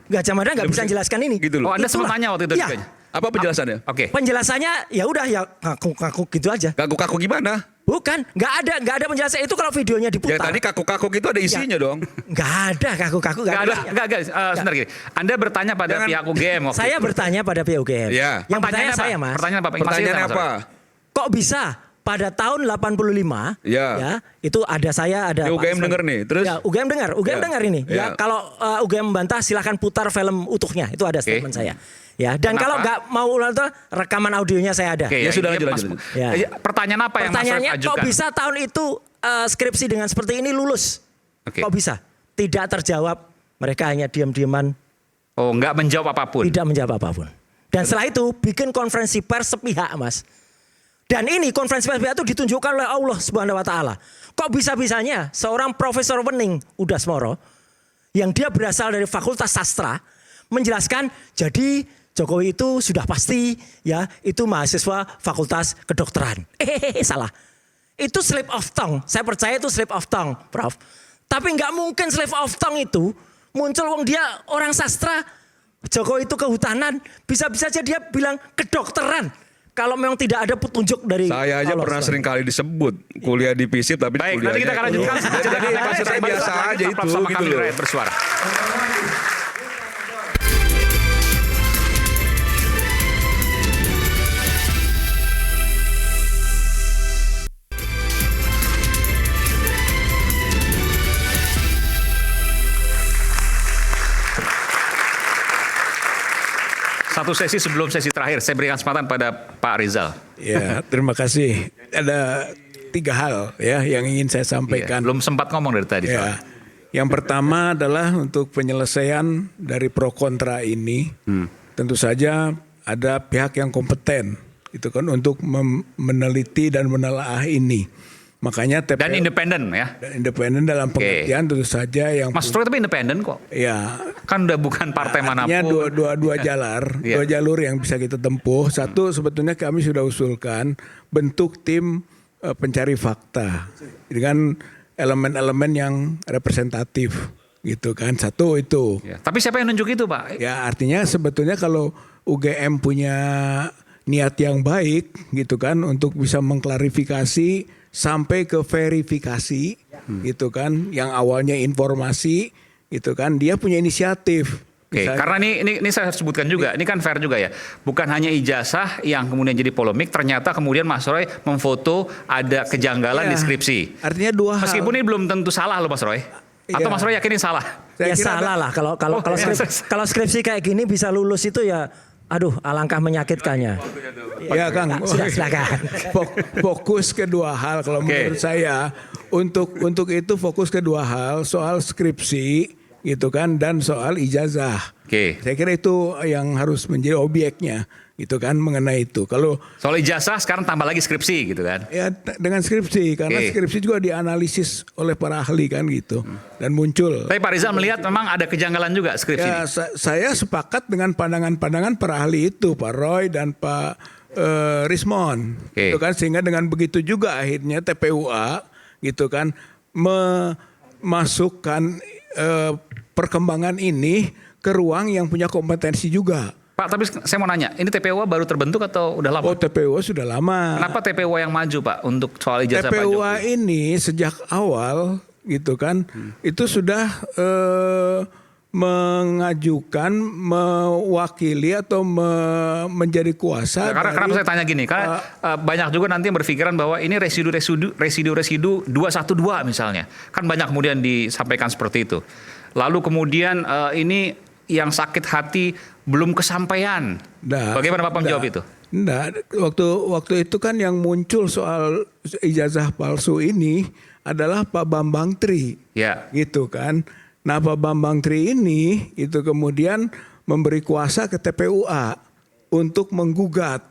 Gajah Mada nggak bisa jelaskan ini. Gitu loh. Oh, Anda sempat Itulah. tanya waktu itu Iya. juga? Apa penjelasannya? Oke. Penjelasannya ya udah ya kaku-kaku gitu aja. Kaku-kaku gimana? Bukan, nggak ada penjelasan itu kalau videonya Ya diputar. tadi kaku-kaku itu ada isinya dong. Nggak ada kaku-kaku, nggak ada. Enggak, sebentar gini. Anda bertanya pada Jangan- pihak UGM waktu Saya itu. bertanya pada pihak UGM. Ya. Yang bertanya Pertanyaannya saya, apa? Mas. Pertanyaan apa? Pertanyaannya apa? Kok bisa pada tahun 85 Ya. itu ada saya ada Ya, Pak UGM Isman. denger nih, terus? Ya, UGM dengar Ya. dengar ini. Ya, Ya. kalau UGM membantah silahkan putar film utuhnya. Itu ada statement saya. Ya, dan Kenapa? kalau nggak mau ulang itu rekaman audionya saya ada. Oke, Ya sudah, ini lanjut. Ya. Pertanyaan apa yang Mas Pertanyaannya Roy kok ajukan? bisa tahun itu skripsi dengan seperti ini lulus? Oke. Kok bisa? Tidak terjawab. Mereka hanya diam-diaman, Oh, enggak menjawab apapun. tidak menjawab apapun. Dan setelah itu bikin konferensi pers sepihak, Mas. Dan ini konferensi pers sepihak itu ditunjukkan oleh Allah Subhanahu wa taala. Kok bisa-bisanya seorang Profesor Wening Udasmoro yang dia berasal dari Fakultas Sastra menjelaskan jadi Jokowi itu sudah pasti ya itu mahasiswa Fakultas Kedokteran. Salah. Itu slip of tongue. Saya percaya itu slip of tongue, Prof. Tapi nggak mungkin slip of tongue itu muncul wong dia orang sastra. Jokowi itu kehutanan, bisa-bisa aja dia bilang kedokteran. Kalau memang tidak ada petunjuk dari Saya aja Allah pernah SWT. sering kali disebut kuliah di FISIP tapi Baik, nanti kita akan lanjutkan. Jadi maksud saya biasa aja itu Sama gitu kami loh. Rakyat Bersuara. Satu sesi sebelum sesi terakhir, saya berikan kesempatan pada Pak Rizal. Ya, terima kasih. Ada 3 hal ya yang ingin saya Iya, sampaikan. belum sempat ngomong dari tadi. Ya. Yang pertama adalah untuk penyelesaian dari pro kontra ini. Tentu saja ada pihak yang kompeten itu kan untuk meneliti dan menelaah ini. Makanya TPU Dan independen ya. dan independen dalam pengertian tentu saja yang Mas Troy tapi independen kok. ya Kan udah bukan partai artinya manapun. dua jalur, Iya. dua jalur yang bisa kita tempuh. Satu sebetulnya kami sudah usulkan bentuk tim pencari fakta dengan elemen-elemen yang representatif gitu kan. Satu itu. Ya. Tapi siapa yang nunjuk itu, Pak? Ya artinya sebetulnya kalau UGM punya niat yang baik gitu kan untuk bisa mengklarifikasi sampai ke verifikasi gitu kan, yang awalnya informasi gitu kan, dia punya inisiatif. Oke, Misalnya- karena ini saya harus sebutkan juga, ini kan fair juga ya. Bukan hanya ijazah yang kemudian jadi polemik, ternyata kemudian Mas Roy memfoto ada kejanggalan Ya, di skripsi. Artinya dua hal. Meskipun ini belum tentu salah loh Mas Roy. Atau Iya. Mas Roy yakin ini salah? Saya Ya kira salah lah kalau Oh, iya. kalau skripsi kayak gini bisa lulus itu ya aduh alangkah menyakitkannya. Ya Kang, Sudah silakan. Fokus ke 2 hal kalau Oke. menurut saya. Untuk itu fokus ke 2 hal, soal skripsi gitu kan dan soal ijazah. Oke. Saya kira itu yang harus menjadi objeknya gitu kan mengenai itu. Kalau Soal ijazah sekarang tambah lagi skripsi gitu kan. ya dengan skripsi karena Oke. skripsi juga dianalisis oleh para ahli kan gitu dan muncul. Tapi Pak Rizal melihat memang ada kejanggalan juga skripsi Ya, ini. saya sepakat dengan pandangan-pandangan para ahli itu, Pak Roy dan Pak Rismon, Oke. gitu kan sehingga dengan begitu juga akhirnya TPUA gitu kan memasukkan perkembangan ini ke ruang yang punya kompetensi juga. Pak, tapi saya mau nanya, ini TPUA baru terbentuk atau udah lama? Oh TPUA sudah lama. Kenapa TPUA yang maju Pak untuk soal ijazah Pak TPUA Jokowi? ini sejak awal gitu kan itu sudah mengajukan mewakili atau menjadi kuasa. Karena kenapa saya tanya gini? Karena banyak juga nanti yang berpikiran bahwa ini residu 212 misalnya. Kan banyak kemudian disampaikan seperti itu. Lalu kemudian ini yang sakit hati belum kesampaian. Nah, Bagaimana Bapak menjawab nah, itu? Enggak, waktu itu kan yang muncul soal ijazah palsu ini adalah Pak Bambang Tri. Ya. Gitu kan. Nah, Pak Bambang Tri ini itu kemudian memberi kuasa ke TPUA untuk menggugat.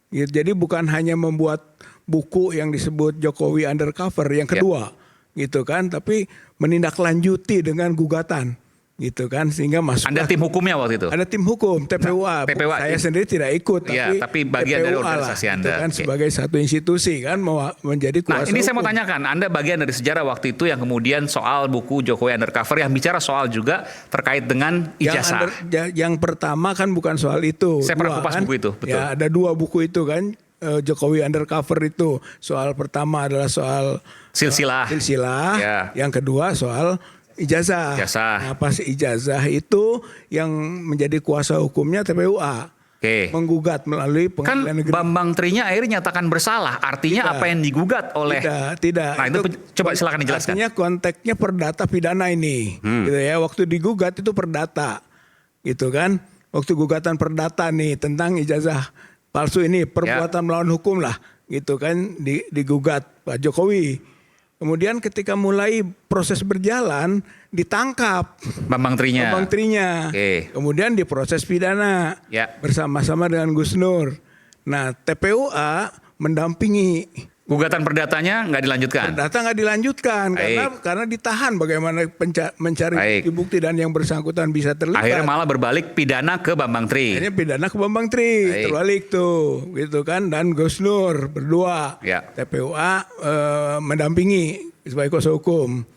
Gitu. Jadi bukan hanya membuat buku yang disebut Jokowi Undercover yang kedua, gitu kan, tapi menindaklanjuti dengan gugatan. gitu kan, sehingga masuk. Anda tim hukumnya waktu itu? Ada tim hukum TPUA. TPUA. Saya sendiri tidak ikut, Iya, tapi bagian dari TPUA lah, organisasi Anda. itu kan Oke. sebagai satu institusi kan menjadi Nah, kuasa ini saya mau hukum. tanyakan, Anda bagian dari sejarah waktu itu yang kemudian soal buku Jokowi Undercover yang bicara soal juga terkait dengan ijazah. Yang pertama kan bukan soal itu. Saya pernah Dua kupas kan? buku itu, betul. Ya, ada 2 buku itu kan. Jokowi Undercover itu soal pertama adalah soal Silsilah. Ya. Yang kedua soal ijazah. Nah, pas ijazah itu yang menjadi kuasa hukumnya TPUA. Oke. Menggugat melalui Kan pengadilan negeri. Bambang Trinya akhirnya nyatakan bersalah. Artinya Tidak. apa yang digugat oleh... Tidak. Nah, itu coba silakan dijelaskan. Artinya konteksnya perdata pidana ini. Gitu ya. Waktu digugat itu perdata. Gitu kan. Waktu gugatan perdata nih tentang ijazah palsu ini, perbuatan melawan hukum lah. Gitu kan, digugat Pak Jokowi. Kemudian ketika mulai proses berjalan, ditangkap Bambang Trinya. Bambang Trinya. Oke. Kemudian diproses pidana Ya. bersama-sama dengan Gus Nur. Nah, TPUA mendampingi. Gugatan perdatanya nggak dilanjutkan. Perdata nggak dilanjutkan karena ditahan bagaimana mencari bukti dan yang bersangkutan bisa terlibat. Akhirnya malah berbalik pidana ke Bambang Tri. Akhirnya pidana ke Bambang Tri, terbalik tuh, gitu kan. Dan Gus Nur berdua, TPUA mendampingi sebagai kuasa hukum.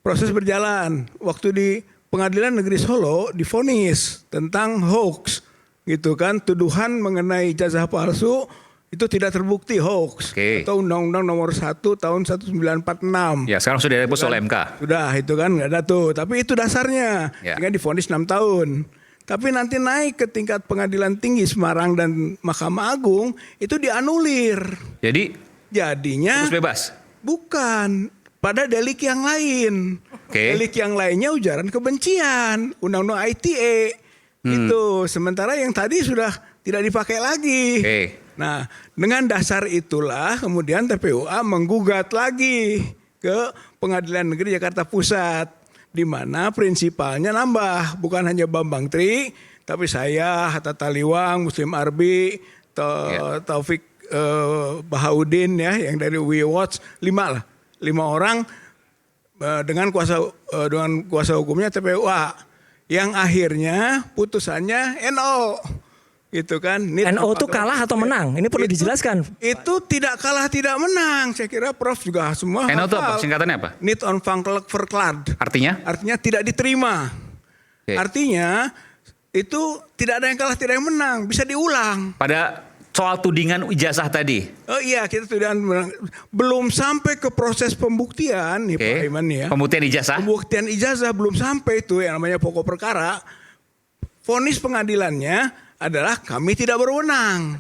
Proses berjalan. Waktu di Pengadilan Negeri Solo divonis tentang hoax, gitu kan, tuduhan mengenai ijazah palsu itu tidak terbukti hoax atau Undang-Undang Nomor 1 Tahun 1946. Ya, sekarang sudah dihapus oleh MK. Sudah, itu kan nggak ada tuh. Tapi itu dasarnya. Sehingga divonis 6 tahun. Tapi nanti naik ke tingkat Pengadilan Tinggi Semarang dan Mahkamah Agung itu dianulir. Jadinya terus bebas. Bukan, pada delik yang lain. Delik yang lainnya ujaran kebencian, Undang-Undang ITE. Itu sementara yang tadi sudah tidak dipakai lagi. Nah, dengan dasar itulah kemudian TPUA menggugat lagi ke Pengadilan Negeri Jakarta Pusat, di mana prinsipalnya nambah, bukan hanya Bambang Tri, tapi saya, Hatta Taliwang, Muslim Arbi, Taufik Bahaudin ya, yang dari We Watch, 5 orang dengan kuasa hukumnya TPUA, yang akhirnya putusannya NO. Gitu kan. NO itu kalah atau menang? Ini perlu dijelaskan. Itu tidak kalah tidak menang. Saya kira Prof juga semua NO itu apa? Singkatannya apa? Niet onafhankelijk. Artinya? Artinya tidak diterima. Artinya itu tidak ada yang kalah tidak yang menang. Bisa diulang. Pada soal tudingan ijazah tadi. Oh iya, kita tudingan belum sampai ke proses pembuktian nih Pak Iman ya. Pembuktian ijazah? Pembuktian ijazah belum sampai itu yang namanya pokok perkara. Vonis pengadilannya adalah kami tidak berwenang,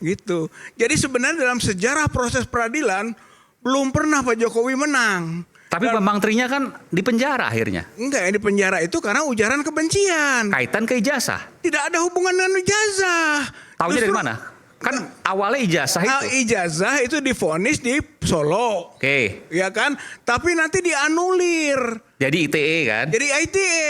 gitu. Jadi sebenarnya dalam sejarah proses peradilan belum pernah Pak Jokowi menang. Tapi Bambang Trinya kan di penjara akhirnya. Enggak, yang di penjara itu karena ujaran kebencian. Kaitan ke ijazah. Tidak ada hubungan dengan ijazah. Tahunya dari mana? Kan awalnya ijazah itu. Ijazah itu divonis di Solo. Ya kan? Tapi nanti dianulir. Jadi ITE kan? Jadi ITE.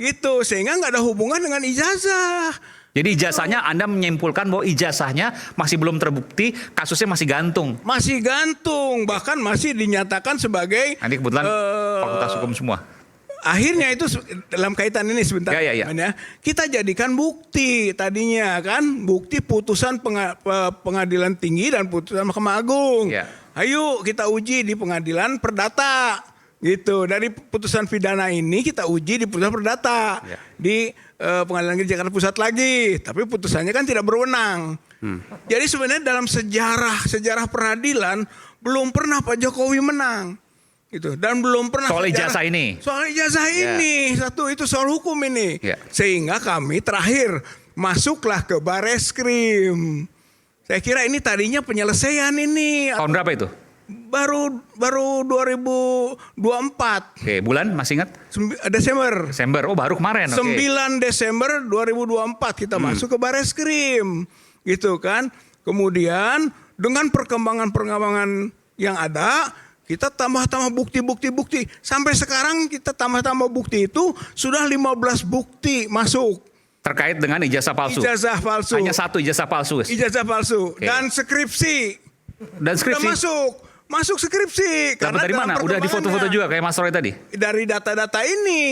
Gitu. Sehingga nggak ada hubungan dengan ijazah. Jadi ijazahnya Anda menyimpulkan bahwa ijazahnya masih belum terbukti, kasusnya masih gantung. Masih gantung, bahkan masih dinyatakan sebagai. Ini kebetulan fakultas hukum semua. Akhirnya itu dalam kaitan ini sebentar, kita jadikan bukti tadinya kan, bukti putusan Pengadilan Tinggi dan putusan Mahkamah Agung. Ayo kita uji di Pengadilan Perdata. Gitu, dari putusan pidana ini kita uji di putusan perdata di Pengadilan Negeri Jakarta Pusat lagi, tapi putusannya kan tidak berwenang. Jadi sebenarnya dalam sejarah peradilan belum pernah Pak Jokowi menang, gitu, dan belum pernah soal ijazah ini. Soal ijazah ini satu itu soal hukum ini, sehingga kami terakhir masuklah ke Bareskrim. Saya kira ini tadinya penyelesaian ini. Tahun berapa itu? Baru 2024. Bulan masih ingat? Desember. Oh baru kemarin. 9 Desember 2024 kita masuk ke Bareskrim. Gitu kan. Kemudian dengan perkembangan yang ada, kita tambah bukti. Sampai sekarang kita tambah bukti itu sudah 15 bukti masuk. Terkait dengan ijazah palsu? Ijazah palsu. Hanya satu ijazah palsu? Ijazah palsu. Dan skripsi. Dan skripsi? Sudah masuk skripsi. Dapat dari dalam mana? Udah di foto-foto juga kayak Mas Roy tadi? Dari data-data ini,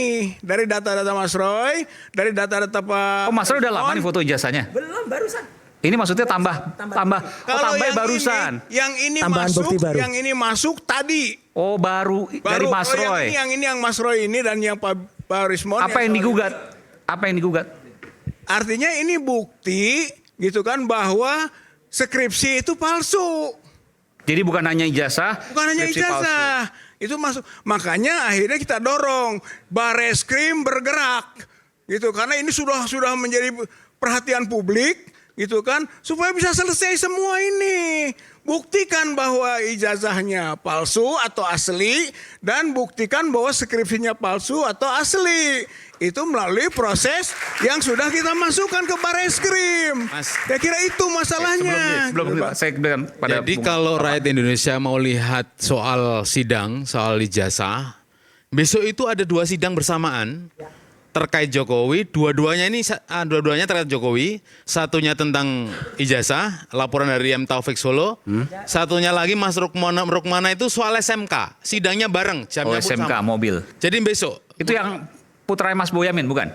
dari data-data Mas Roy, dari data-data Pak. Oh, Mas Roy udah lama nih foto ijazahnya? Belum, barusan. Ini maksudnya tambah. Kalau tambah yang barusan. yang ini Tambahan masuk, bukti baru. yang ini masuk tadi. Oh, baru dari Mas Kalau Roy. yang ini yang Mas Roy ini dan yang Pak Rismon. Apa yang digugat? Apa yang digugat? Artinya ini bukti gitu kan bahwa skripsi itu palsu. Jadi bukan hanya ijazah, Bukan hanya skripsi ijazah. Itu masuk. Makanya akhirnya kita dorong Bareskrim bergerak gitu karena ini sudah menjadi perhatian publik gitu kan supaya bisa selesai semua ini. Buktikan bahwa ijazahnya palsu atau asli dan buktikan bahwa skripsinya palsu atau asli. Itu melalui proses yang sudah kita masukkan ke Bareskrim. Saya kira itu masalahnya. Sebelum saya bilang pada Jadi kalau rakyat Indonesia mau lihat soal sidang, soal ijazah, besok itu ada 2 sidang bersamaan terkait Jokowi. Dua-duanya terkait Jokowi. Satunya tentang ijazah, laporan dari M. Taufik Solo. Satunya lagi Mas Rukmana itu soal SMK. Sidangnya bareng, jamnya pun SMK sama. mobil. Jadi besok Itu yang putra Mas Boyamin bukan?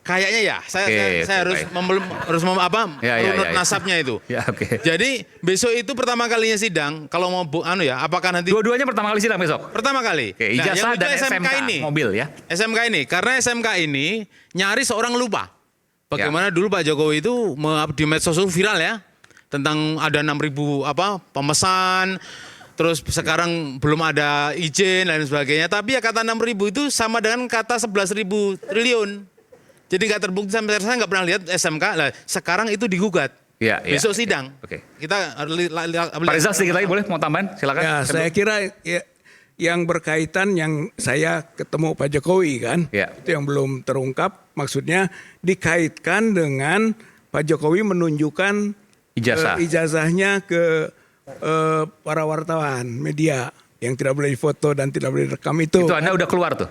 kayaknya ya, saya Oke, harus baik. merunut nasabnya itu. Ya, oke. Jadi besok itu pertama kalinya sidang. Kalau mau apakah nanti Dua-duanya pertama kali sidang besok. pertama kali. Oke, ijazah yang dan itu SMK ini. mobil ya. SMK ini, karena SMK ini nyaris orang lupa. Bagaimana dulu Pak Jokowi itu di medsos itu viral ya. Tentang ada 6.000 pemesan. Terus sekarang belum ada izin dan sebagainya. Tapi ya kata 6.000 itu sama dengan kata 11.000 triliun. Jadi nggak terbukti sampai saya nggak pernah lihat SMK. Lah sekarang itu digugat. Ya, Besok sidang. Oke. Kita Pak Rizal sedikit lagi boleh mau tambahan? Silakan. Ya, saya kira yang berkaitan yang saya ketemu Pak Jokowi kan, Ya. itu yang belum terungkap. Maksudnya dikaitkan dengan Pak Jokowi menunjukkan ijazahnya ke para wartawan media yang tidak boleh difoto dan tidak boleh direkam itu. Itu Anda udah keluar tuh?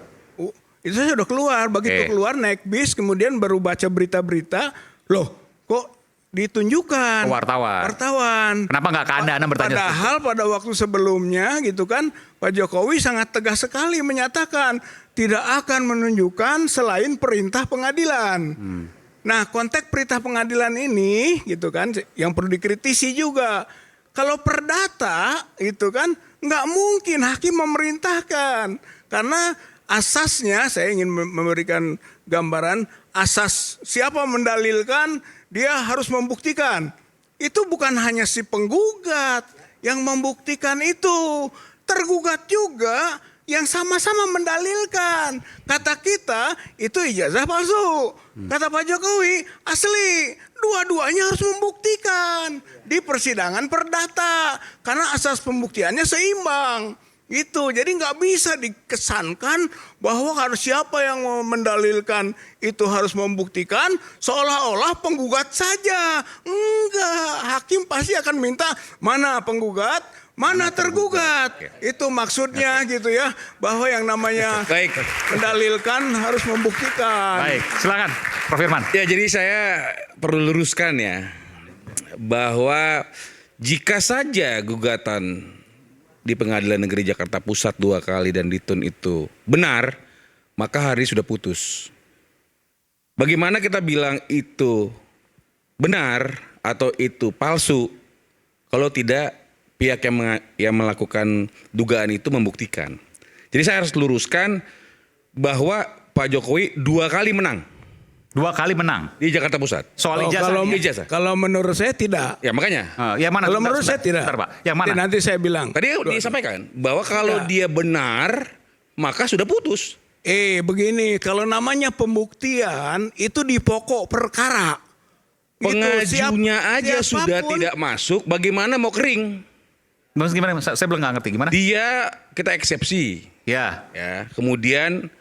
Itu saya sudah keluar. Begitu keluar naik bis kemudian baru baca berita-berita. Loh kok ditunjukkan wartawan. Kenapa nggak ke Anda bertanya? Padahal pada waktu sebelumnya gitu kan Pak Jokowi sangat tegas sekali menyatakan tidak akan menunjukkan selain perintah pengadilan. Nah konteks perintah pengadilan ini gitu kan yang perlu dikritisi juga. Kalau perdata itu kan nggak mungkin hakim memerintahkan karena asasnya saya ingin memberikan gambaran asas siapa mendalilkan dia harus membuktikan. Itu bukan hanya si penggugat yang membuktikan itu, tergugat juga yang sama-sama mendalilkan. Kata kita itu ijazah palsu. Kata Pak Jokowi asli. Dua-duanya harus membuktikan di persidangan perdata karena asas pembuktiannya seimbang. Itu jadi nggak bisa dikesankan bahwa harus siapa yang mendalilkan itu harus membuktikan seolah-olah penggugat saja. Enggak, hakim pasti akan minta mana penggugat, mana tergugat. Itu maksudnya gitu ya, bahwa yang namanya mendalilkan harus membuktikan. Baik, silakan Prof. Firman. Ya, jadi saya perlu luruskan ya bahwa jika saja gugatan di Pengadilan Negeri Jakarta Pusat 2 kali dan di Tun itu benar, maka hari sudah putus. Bagaimana kita bilang itu benar atau itu palsu kalau tidak pihak yang melakukan dugaan itu membuktikan. Jadi saya harus luruskan bahwa Pak Jokowi 2 kali menang. 2 kali menang di Jakarta Pusat. Soal ijazah. Kalau menurut saya tidak. Ya makanya. Yang mana? Kalau menurut saya tidak. Bentar, Pak. Yang mana? Nanti saya bilang. Tadi disampaikan bahwa kalau dia benar maka sudah putus. Begini, kalau namanya pembuktian itu di pokok perkara. Pengajunya aja sudah tidak masuk, bagaimana mau kering? Maksud gimana? Saya belum nggak ngerti gimana. Dia kita eksepsi. Ya. Kemudian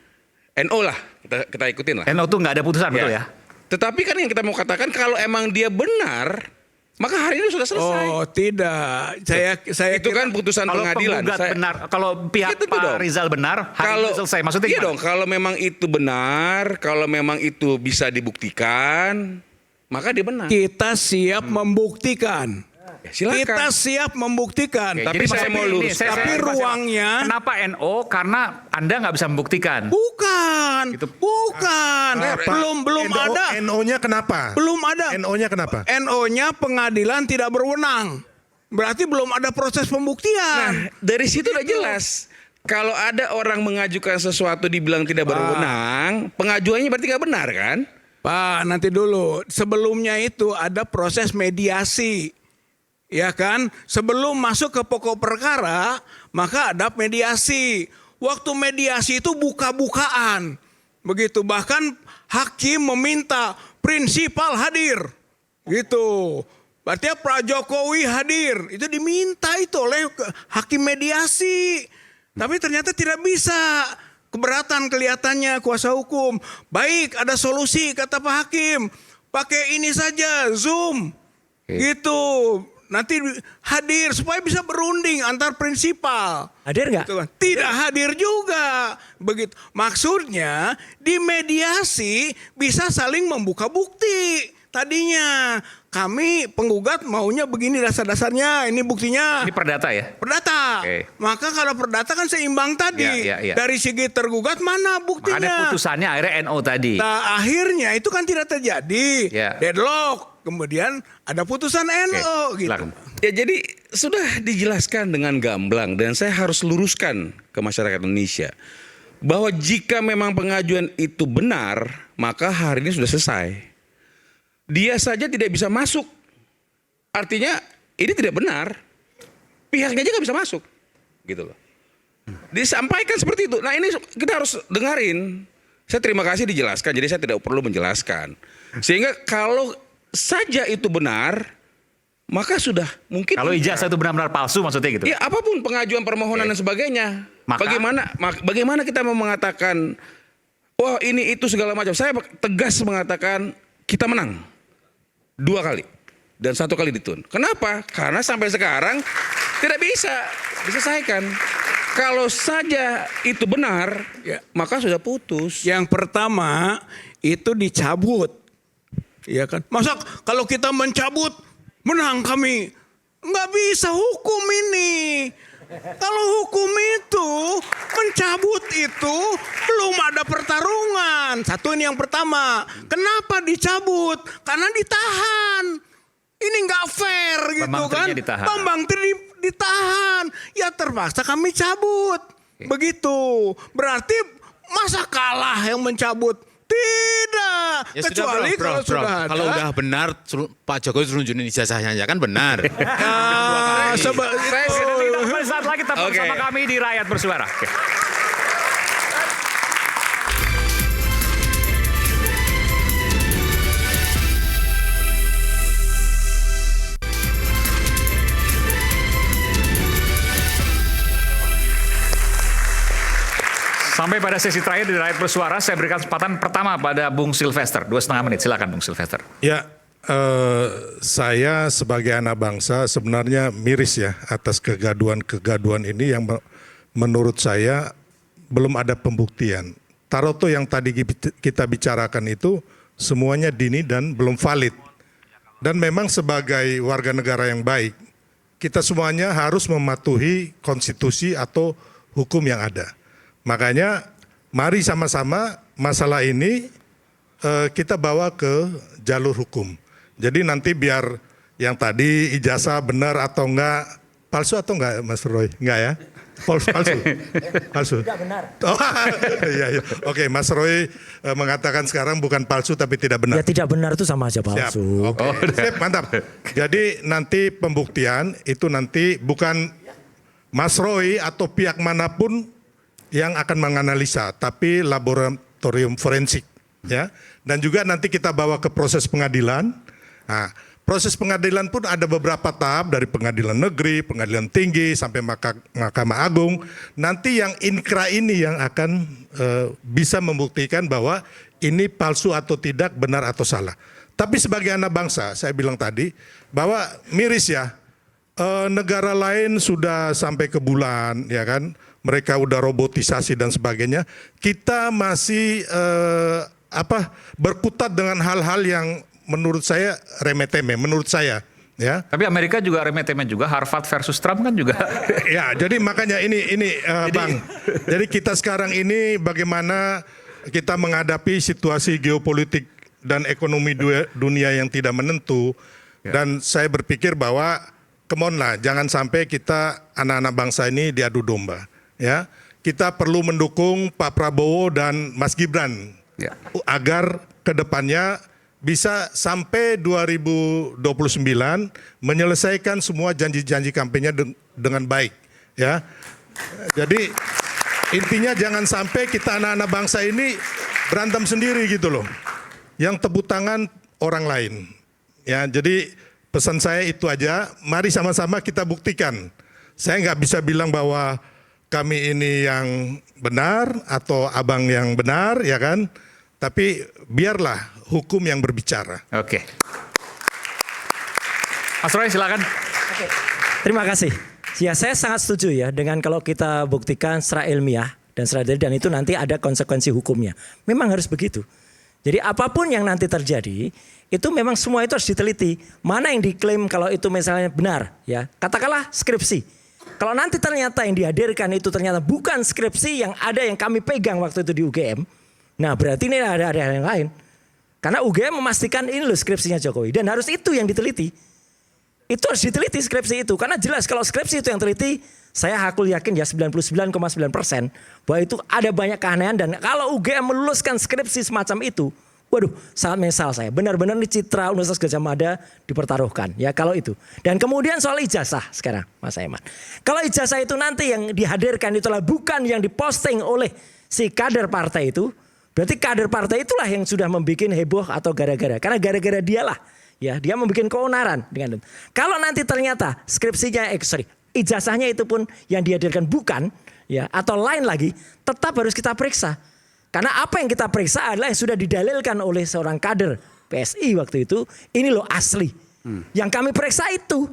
NO lah kita ikutin lah. NO tuh nggak ada putusan betul ya. Tetapi kan yang kita mau katakan kalau emang dia benar, maka hari ini sudah selesai. Oh tidak, saya itu kan putusan kalau pengadilan. Kalau penggugat benar, kalau pihak Pak Rizal benar, hari ini selesai. Maksudnya iya gimana? dong, kalau memang itu benar, kalau memang itu bisa dibuktikan, maka dia benar. Kita siap membuktikan. silakan. Kita siap membuktikan. Oke, Tapi jadi saya mau lurus. Tapi ruangnya- kenapa NO? Karena Anda nggak bisa membuktikan. Bukan, Gitu. bukan. Belum ada. NO-nya kenapa? Belum ada. NO-nya kenapa? NO-nya pengadilan tidak berwenang. Berarti belum ada proses pembuktian. Nah, dari situ udah jelas. Kalau ada orang mengajukan sesuatu dibilang tidak berwenang, pengajuannya berarti nggak benar kan? Pak, nanti dulu. Sebelumnya itu ada proses mediasi. Ya kan? Sebelum masuk ke pokok perkara, maka ada mediasi. Waktu mediasi itu buka-bukaan. Begitu. Bahkan hakim meminta prinsipal hadir. Gitu. Berarti Pak Jokowi hadir. Itu diminta itu oleh hakim mediasi. Tapi ternyata tidak bisa. Keberatan kelihatannya kuasa hukum. Baik, ada solusi kata Pak Hakim. Pakai ini saja, Zoom. Gitu. Nanti hadir supaya bisa berunding antar prinsipal. Hadir nggak? Gitu kan. Tidak hadir juga. Begitu. Maksudnya di mediasi bisa saling membuka bukti. Tadinya kami penggugat maunya begini dasar-dasarnya, ini buktinya. Ini perdata ya? Perdata. Oke. Maka kalau perdata kan seimbang tadi. Ya. Dari segi tergugat mana buktinya? Ada putusannya akhirnya NO tadi. Nah, akhirnya itu kan tidak terjadi. Ya. Deadlock. Kemudian ada putusan NO gitu. Silakan. Ya jadi sudah dijelaskan dengan gamblang dan saya harus luruskan ke masyarakat Indonesia bahwa jika memang pengajuan itu benar, maka hari ini sudah selesai. Dia saja tidak bisa masuk. Artinya ini tidak benar. Pihaknya aja nggak bisa masuk. Gitu loh. Disampaikan seperti itu. Nah ini kita harus dengarin. Saya terima kasih dijelaskan. Jadi saya tidak perlu menjelaskan. Sehingga kalau saja itu benar, maka sudah mungkin. Kalau ijazah itu benar-benar palsu maksudnya gitu? Ya apapun pengajuan permohonan dan sebagainya. Bagaimana kita mau mengatakan, wah ini itu segala macam. Saya tegas mengatakan kita menang. 2 kali. Dan 1 kali ditun. Kenapa? Karena sampai sekarang tidak bisa diselesaikan. Kalau saja itu benar, maka sudah putus. Yang pertama itu dicabut. Ya kan? Masa kalau kita mencabut menang kami? Nggak bisa hukum ini. Kalau hukum itu mencabut itu belum ada pertarungan. Satu ini yang pertama. Kenapa dicabut? Karena ditahan. Ini nggak fair gitu Bambang kan? Trinya ditahan. Bambang Tri ditahan. Ya terpaksa kami cabut. Begitu. Berarti masa kalah yang mencabut? Tidak. Ya Kecuali sudah, bro. sudah ada. Kalau udah benar Pak Jokowi suruh nunjukin ijazahnya ya kan benar. Nanti kita saat lagi tetap bersama kami di Rakyat Bersuara. Oke. Sampai pada sesi terakhir di Rakyat Bersuara, saya berikan kesempatan pertama pada Bung Silvester. 2,5 menit, silakan Bung Silvester. Ya, saya sebagai anak bangsa sebenarnya miris ya atas kegaduhan-kegaduhan ini yang menurut saya belum ada pembuktian. Taroto yang tadi kita bicarakan itu semuanya dini dan belum valid. Dan memang sebagai warga negara yang baik, kita semuanya harus mematuhi konstitusi atau hukum yang ada. Makanya mari sama-sama masalah ini kita bawa ke jalur hukum. Jadi nanti biar yang tadi ijazah benar atau enggak, palsu atau enggak Mas Roy? Enggak ya? Palsu. Palsu. Tidak benar. Oh, iya. Oke, Mas Roy mengatakan sekarang bukan palsu tapi tidak benar. Ya tidak benar itu sama aja Siap. palsu. Oke. Sip, mantap. Jadi nanti pembuktian itu nanti bukan Mas Roy atau pihak manapun yang akan menganalisa, tapi laboratorium forensik, ya. Dan juga nanti kita bawa ke proses pengadilan. Nah, proses pengadilan pun ada beberapa tahap dari pengadilan negeri, pengadilan tinggi sampai Mahkamah Agung. Nanti yang inkra ini yang akan bisa membuktikan bahwa ini palsu atau tidak, benar atau salah. Tapi sebagai anak bangsa, saya bilang tadi bahwa miris ya, negara lain sudah sampai ke bulan, ya kan? Mereka udah robotisasi dan sebagainya. Kita masih berkutat dengan hal-hal yang menurut saya remeh-temeh, menurut saya, Ya. Tapi Amerika juga remetemen juga, Harvard versus Trump kan juga. Ya, jadi makanya ini Bang. Jadi kita sekarang ini bagaimana kita menghadapi situasi geopolitik dan ekonomi dunia yang tidak menentu. Dan saya berpikir bahwa come on lah, jangan sampai kita anak-anak bangsa ini diadu domba. Ya, kita perlu mendukung Pak Prabowo dan Mas Gibran agar kedepannya bisa sampai 2029 menyelesaikan semua janji-janji kampanye dengan baik. Ya, jadi intinya jangan sampai kita anak-anak bangsa ini berantem sendiri gitu loh. Yang tepuk tangan orang lain. Ya, jadi pesan saya itu aja. Mari sama-sama kita buktikan. Saya nggak bisa bilang bahwa kami ini yang benar atau abang yang benar, ya kan? Tapi biarlah hukum yang berbicara. Oke. Mas Roy silakan. Oke. Terima kasih. Ya, saya sangat setuju ya dengan kalau kita buktikan secara ilmiah dan secara adil, dan itu nanti ada konsekuensi hukumnya. Memang harus begitu. Jadi apapun yang nanti terjadi, itu memang semua itu harus diteliti. Mana yang diklaim kalau itu misalnya benar, ya. Katakanlah skripsi. Kalau nanti ternyata yang dihadirkan itu ternyata bukan skripsi yang ada yang kami pegang waktu itu di UGM, nah berarti ini ada yang lain. Karena UGM memastikan ini loh skripsinya Jokowi, dan harus itu yang diteliti. Itu harus diteliti skripsi itu, karena jelas kalau skripsi itu yang teliti, saya hakul yakin ya 99,9% bahwa itu ada banyak keanehan, dan kalau UGM meluluskan skripsi semacam itu, waduh sangat menyesal saya. Benar-benar nih citra Universitas Gadjah Mada dipertaruhkan ya kalau itu. Dan kemudian soal ijazah sekarang Mas Aiman. Kalau ijazah itu nanti yang dihadirkan itulah bukan yang diposting oleh si kader partai itu, berarti kader partai itulah yang sudah membuat heboh atau gara-gara. Karena gara-gara dialah ya dia membuat keonaran dengan itu. Kalau nanti ternyata skripsinya ijazahnya itu pun yang dihadirkan bukan ya atau lain lagi, tetap harus kita periksa. Karena apa yang kita periksa adalah yang sudah didalilkan oleh seorang kader PSI waktu itu, ini loh asli. Yang kami periksa itu.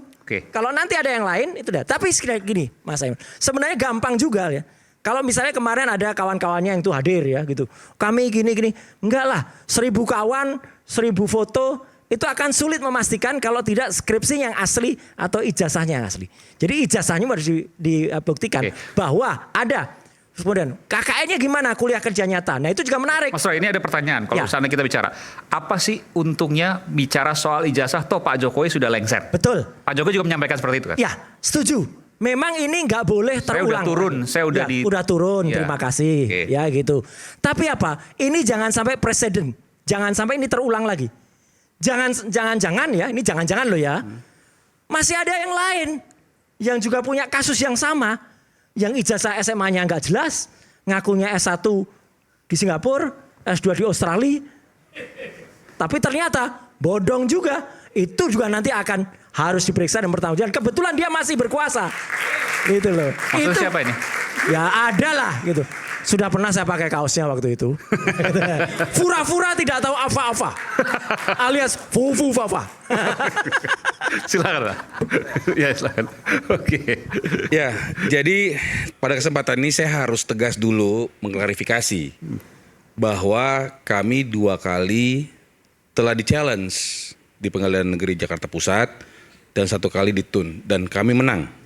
Kalau nanti ada yang lain itu dah. Tapi sekiranya gini Mas Aiman, sebenarnya gampang juga ya. Kalau misalnya kemarin ada kawan-kawannya yang itu hadir ya gitu. Kami gini-gini, enggak lah 1000 kawan, 1000 foto, itu akan sulit memastikan kalau tidak skripsi yang asli atau ijazahnya yang asli. Jadi ijazahnya harus dibuktikan bahwa ada. Kemudian KKN-nya gimana kuliah kerja nyata. Nah itu juga menarik. Mas Roy, ini ada pertanyaan. Kalau misalnya kita bicara, apa sih untungnya bicara soal ijazah toh Pak Jokowi sudah lengser? Betul. Pak Jokowi juga menyampaikan seperti itu kan? Ya, setuju. Memang ini nggak boleh terulang. Saya udah turun. Terima kasih. Ya gitu. Tapi apa? Ini jangan sampai presiden. Jangan sampai ini terulang lagi. Jangan-jangan ya, ini jangan-jangan loh ya. Masih ada yang lain yang juga punya kasus yang sama, yang ijazah SMA-nya nggak jelas, ngakunya S1 di Singapura, S2 di Australia, tapi ternyata bodong juga. Itu juga nanti akan harus diperiksa dan bertanggung jawab. Kebetulan dia masih berkuasa, gitu loh. Maksudnya itu, siapa ini? Ya ada lah gitu. Sudah pernah saya pakai kaosnya waktu itu. Fura-fura tidak tahu apa-apa. Alias fufu-fafa. Silakan Pak. Ya silakan. Oke. Ya, jadi pada kesempatan ini saya harus tegas dulu mengklarifikasi bahwa kami 2 kali telah di-challenge di Pengadilan Negeri Jakarta Pusat dan 1 kali di TUN, dan kami menang.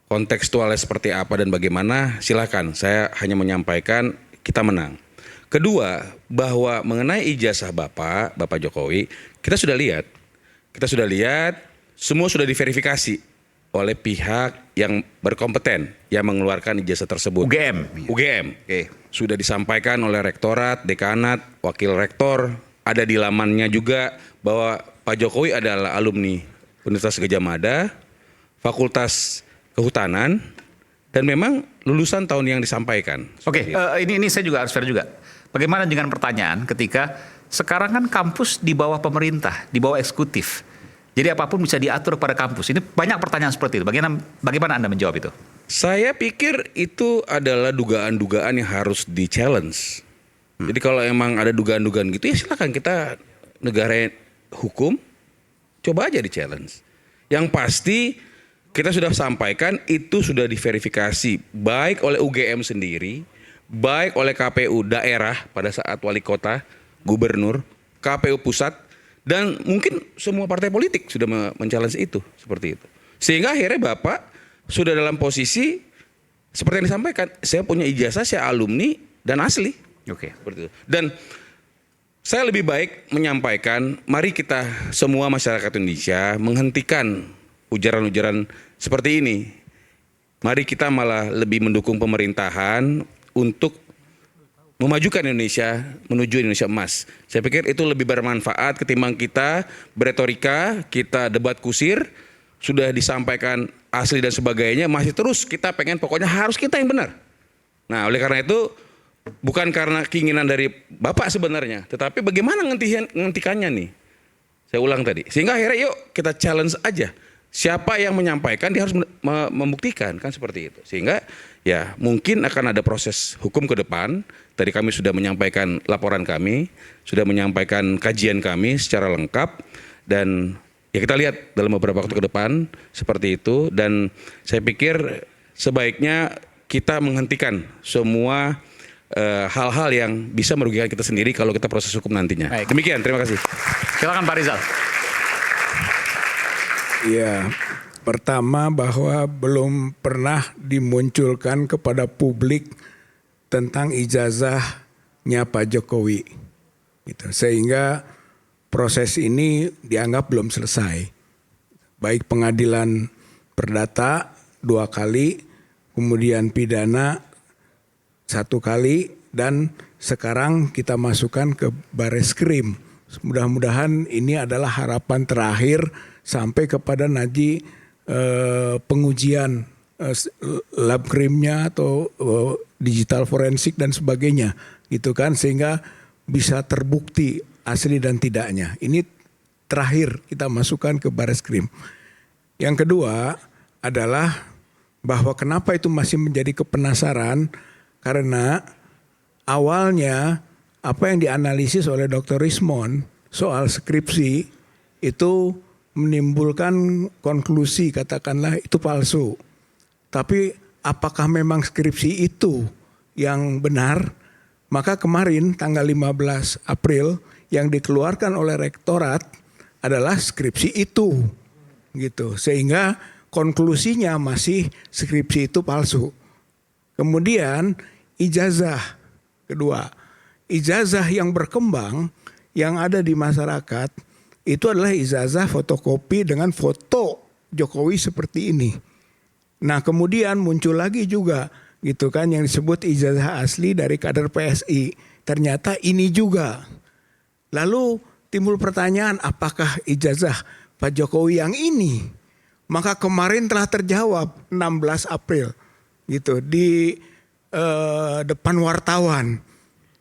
Kontekstualnya seperti apa dan bagaimana, silakan. Saya hanya menyampaikan kita menang. Kedua, bahwa mengenai ijazah Bapak Jokowi, kita sudah lihat, semua sudah diverifikasi oleh pihak yang berkompeten yang mengeluarkan ijazah tersebut. UGM. Sudah disampaikan oleh rektorat, dekanat, wakil rektor, ada di lamannya juga bahwa Pak Jokowi adalah alumni Universitas Gadjah Mada, Fakultas Kehutanan, dan memang lulusan tahun yang disampaikan. Oke, ini saya juga harus fair juga. Bagaimana dengan pertanyaan ketika sekarang kan kampus di bawah pemerintah, di bawah eksekutif. Jadi apapun bisa diatur pada kampus. Ini banyak pertanyaan seperti itu. Bagaimana Anda menjawab itu? Saya pikir itu adalah dugaan-dugaan yang harus di-challenge. Jadi kalau emang ada dugaan-dugaan gitu ya silakan, kita negara hukum, coba aja di-challenge. Yang pasti kita sudah sampaikan itu sudah diverifikasi baik oleh UGM sendiri, baik oleh KPU daerah pada saat wali kota, gubernur, KPU pusat, Dan mungkin semua partai politik sudah men-challenge itu seperti itu. Sehingga akhirnya Bapak sudah dalam posisi seperti yang disampaikan, saya punya ijazah, saya alumni dan asli. Oke. Seperti itu. Dan saya lebih baik menyampaikan, mari kita semua masyarakat Indonesia menghentikan ujaran-ujaran seperti ini. Mari kita malah lebih mendukung pemerintahan untuk memajukan Indonesia menuju Indonesia emas. Saya pikir itu lebih bermanfaat ketimbang kita beretorika, kita debat kusir, sudah disampaikan asli dan sebagainya, masih terus kita pengen pokoknya harus kita yang benar. Nah, oleh karena itu bukan karena keinginan dari Bapak sebenarnya, tetapi bagaimana ngentikannya nih. Saya ulang tadi. Sehingga akhirnya yuk kita challenge aja. Siapa yang menyampaikan dia harus membuktikan, kan seperti itu. Sehingga ya mungkin akan ada proses hukum ke depan. Tadi kami sudah menyampaikan laporan kami, sudah menyampaikan kajian kami secara lengkap, dan ya kita lihat dalam beberapa waktu ke depan seperti itu. Dan saya pikir sebaiknya kita menghentikan semua hal-hal yang bisa merugikan kita sendiri kalau kita proses hukum nantinya. Baik. Demikian, terima kasih. Silakan Pak Rizal. Ya, pertama bahwa belum pernah dimunculkan kepada publik tentang ijazahnya Pak Jokowi. Gitu. Sehingga proses ini dianggap belum selesai. Baik pengadilan perdata 2 kali, kemudian pidana 1 kali, dan sekarang kita masukkan ke Bareskrim. Mudah-mudahan ini adalah harapan terakhir sampai kepada nanti pengujian lab krimnya atau digital forensik dan sebagainya, gitu kan, sehingga bisa terbukti asli dan tidaknya. Ini terakhir kita masukkan ke Bareskrim. Yang kedua adalah bahwa kenapa itu masih menjadi kepenasaran, karena awalnya apa yang dianalisis oleh Dr. Rismond soal skripsi itu menimbulkan konklusi, katakanlah itu palsu. Tapi apakah memang skripsi itu yang benar? Maka kemarin tanggal 15 April yang dikeluarkan oleh rektorat adalah skripsi itu. Gitu. Sehingga konklusinya masih skripsi itu palsu. Kemudian ijazah kedua. Ijazah yang berkembang yang ada di masyarakat itu adalah ijazah fotokopi dengan foto Jokowi seperti ini. Nah, kemudian muncul lagi juga gitu kan yang disebut ijazah asli dari kader PSI. Ternyata ini juga. Lalu timbul pertanyaan, apakah ijazah Pak Jokowi yang ini? Maka kemarin telah terjawab 16 April gitu di depan wartawan.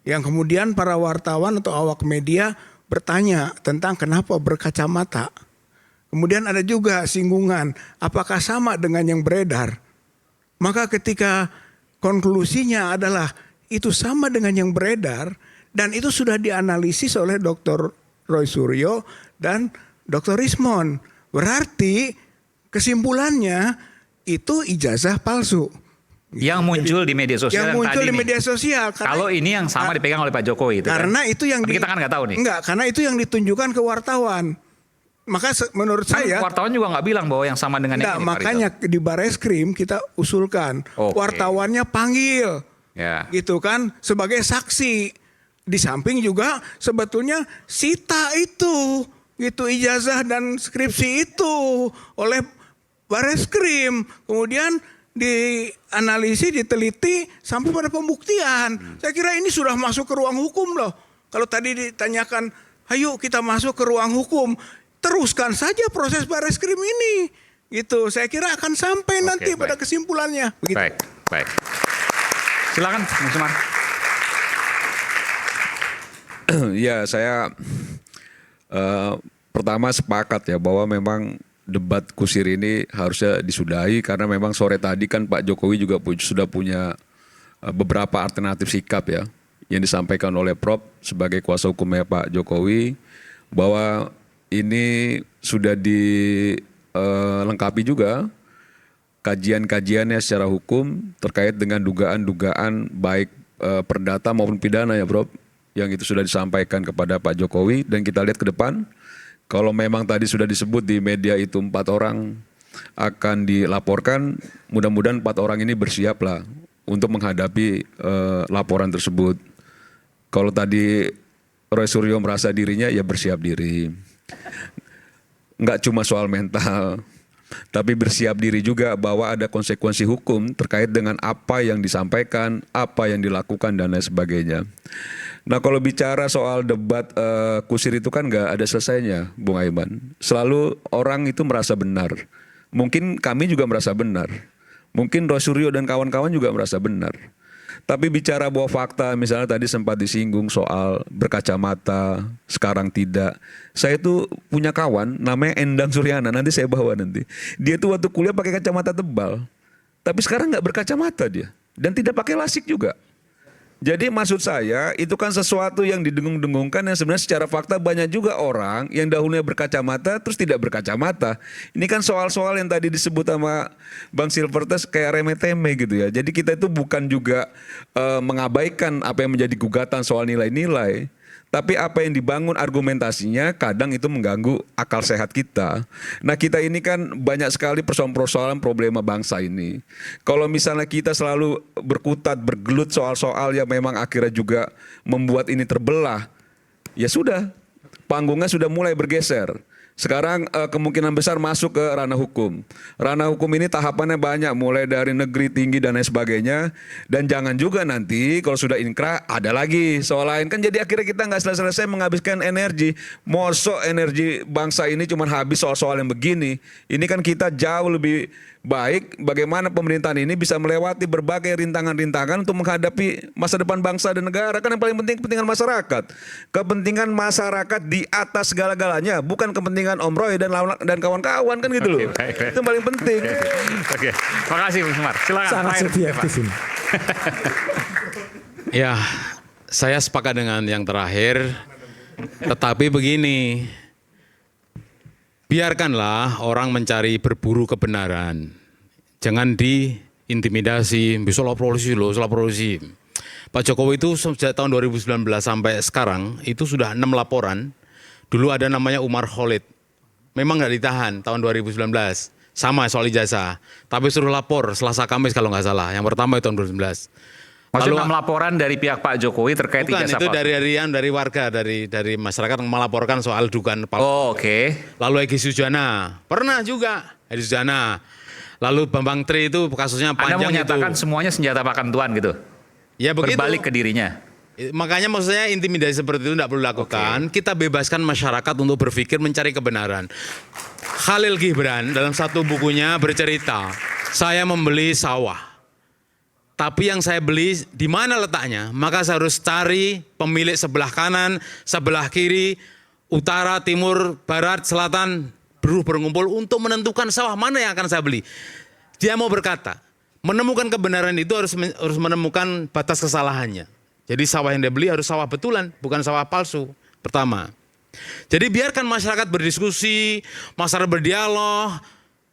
Yang kemudian para wartawan atau awak media bertanya tentang kenapa berkacamata. Kemudian ada juga singgungan, apakah sama dengan yang beredar? Maka ketika konklusinya adalah itu sama dengan yang beredar dan itu sudah dianalisis oleh Dr. Roy Suryo dan Dr. Rismond. Berarti kesimpulannya itu ijazah palsu. Yang muncul di media sosial yang muncul tadi di media sosial. Kalau ini yang sama dipegang oleh Pak Jokowi itu. Karena kan? itu yang Tapi kita kan nggak tahu nih. Enggak, karena itu yang ditunjukkan ke wartawan. Maka menurut saya wartawan juga nggak bilang bahwa yang sama dengan yang ini. Makanya di Bareskrim kita usulkan wartawannya panggil, gitu kan, sebagai saksi. Di samping juga sebetulnya sita itu, gitu ijazah dan skripsi itu oleh Bareskrim. Kemudian dianalisis, diteliti sampai pada pembuktian. Saya kira ini sudah masuk ke ruang hukum loh. Kalau tadi ditanyakan, ayo kita masuk ke ruang hukum, teruskan saja proses Bareskrim ini. Gitu. Saya kira akan sampai nanti pada kesimpulannya. Begitu. Baik. Silakan, Mas Umar. Ya, saya pertama sepakat ya bahwa memang debat kusir ini harusnya disudahi karena memang sore tadi kan Pak Jokowi juga sudah punya beberapa alternatif sikap ya yang disampaikan oleh Prof sebagai kuasa hukumnya Pak Jokowi bahwa ini sudah dilengkapi juga kajian-kajiannya secara hukum terkait dengan dugaan-dugaan baik perdata maupun pidana ya Prof yang itu sudah disampaikan kepada Pak Jokowi, dan kita lihat ke depan, kalau memang tadi sudah disebut di media itu 4 orang akan dilaporkan, mudah-mudahan 4 orang ini bersiaplah untuk menghadapi laporan tersebut. Kalau tadi Roy Suryo merasa dirinya, ya bersiap diri. Nggak cuma soal mental, tapi bersiap diri juga bahwa ada konsekuensi hukum terkait dengan apa yang disampaikan, apa yang dilakukan, dan lain sebagainya. Nah, kalau bicara soal debat kusir itu kan nggak ada selesainya, Bung Aiman. Selalu orang itu merasa benar. Mungkin kami juga merasa benar. Mungkin Roy Suryo dan kawan-kawan juga merasa benar. Tapi bicara bahwa fakta, misalnya tadi sempat disinggung soal berkacamata, sekarang tidak. Saya itu punya kawan namanya Endang Suryana, nanti saya bawa nanti. Dia tuh waktu kuliah pakai kacamata tebal, tapi sekarang nggak berkacamata dia. Dan tidak pakai lasik juga. Jadi maksud saya itu kan sesuatu yang didengung-dengungkan yang sebenarnya secara fakta banyak juga orang yang dahulunya berkacamata terus tidak berkacamata. Ini kan soal-soal yang tadi disebut sama Bang Silvertes kayak remeh-temeh gitu ya. Jadi kita itu bukan juga mengabaikan apa yang menjadi gugatan soal nilai-nilai. Tapi apa yang dibangun argumentasinya kadang itu mengganggu akal sehat kita. Nah, kita ini kan banyak sekali persoalan-persoalan problema bangsa ini. Kalau misalnya kita selalu berkutat, bergelut soal-soal yang memang akhirnya juga membuat ini terbelah, ya sudah, panggungnya sudah mulai bergeser. Sekarang kemungkinan besar masuk ke ranah hukum. Ranah hukum ini tahapannya banyak, mulai dari negeri tinggi dan lain sebagainya. Dan jangan juga nanti kalau sudah inkrah ada lagi soal lain. Kan jadi akhirnya kita nggak selesai menghabiskan energi. Mosok energi bangsa ini cuma habis soal-soal yang begini. Ini kan kita jauh lebih baik bagaimana pemerintahan ini bisa melewati berbagai rintangan-rintangan untuk menghadapi masa depan bangsa dan negara. Kan yang paling penting kepentingan masyarakat. Kepentingan masyarakat di atas segala-galanya, bukan kepentingan Om Roy dan kawan-kawan kan gitu loh. Baik. Itu paling penting. Oke, makasih Bung Semar. Silakan. Sangat terakhir, subjektif Pak. ini. Ya, saya sepakat dengan yang terakhir. Tetapi begini, biarkanlah orang mencari berburu kebenaran. Jangan diintimidasi, bisa lapor polisi. Pak Jokowi itu sejak tahun 2019 sampai sekarang itu sudah 6 laporan. Dulu ada namanya Umar Khalid. Memang nggak ditahan tahun 2019. Sama soal ijazah. Tapi suruh lapor Selasa Kamis kalau nggak salah. Yang pertama itu tahun 2019. Maksudnya 6 laporan dari pihak Pak Jokowi terkait Bukan, ijazah itu palsu. dari warga, dari masyarakat yang melaporkan soal dugaan palsu. Oh, oke. Lalu Egy Sujana, pernah juga Egy Sujana. Lalu Bambang Tri itu kasusnya Anda mau panjang menyatakan itu. semuanya senjata makan tuan gitu? Ya begitu. Berbalik ke dirinya. Makanya maksudnya intimidasi seperti itu tidak perlu dilakukan. Kita bebaskan masyarakat untuk berpikir mencari kebenaran. Khalil Gibran dalam satu bukunya bercerita, saya membeli sawah. Tapi yang saya beli di mana letaknya? Maka saya harus cari pemilik sebelah kanan, sebelah kiri, utara, timur, barat, selatan, buruh berkumpul untuk menentukan sawah mana yang akan saya beli. Dia mau berkata, menemukan kebenaran itu harus menemukan batas kesalahannya. Jadi sawah yang dia beli harus sawah betulan, bukan sawah palsu. Pertama. Jadi biarkan masyarakat berdiskusi, masyarakat berdialog.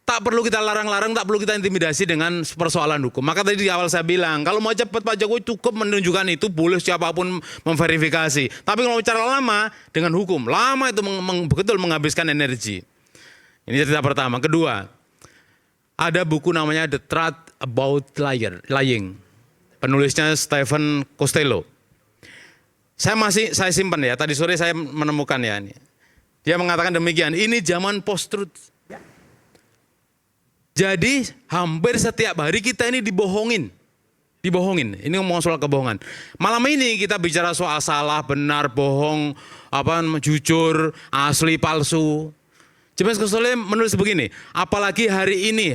Tak perlu kita larang-larang, tak perlu kita intimidasi dengan persoalan hukum. Maka tadi di awal saya bilang, kalau mau cepat Pak Jokowi cukup menunjukkan itu, boleh siapapun memverifikasi. Tapi kalau bicara lama, dengan hukum. Lama itu betul menghabiskan energi. Ini cerita pertama. Kedua, ada buku namanya The Truth About Lying. Penulisnya Stephen Costello. Saya simpan ya, tadi sore saya menemukan ya. Dia mengatakan demikian, ini zaman post-truth. Jadi hampir setiap hari kita ini dibohongin. Ini ngomong soal kebohongan. Malam ini kita bicara soal salah, benar, bohong, jujur, asli, palsu. James Costello menulis begini, apalagi hari ini,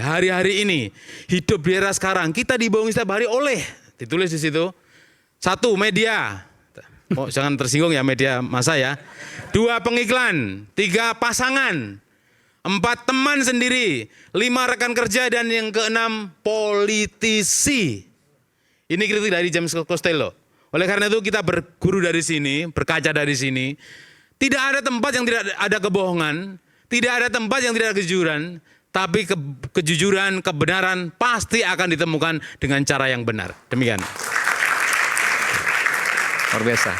hidup di era sekarang, kita dibohongi setiap hari oleh, ditulis di situ. 1, media. Oh, jangan tersinggung ya media massa ya. 2, pengiklan. 3, pasangan. 4, teman sendiri. 5, rekan kerja. Dan yang ke-6, politisi. Ini kritik dari James Costello. Oleh karena itu kita berguru dari sini, berkaca dari sini. Tidak ada tempat yang tidak ada kebohongan. Tidak ada tempat yang tidak ada kejujuran. Tapi kejujuran, kebenaran pasti akan ditemukan dengan cara yang benar. Demikian. Luar biasa.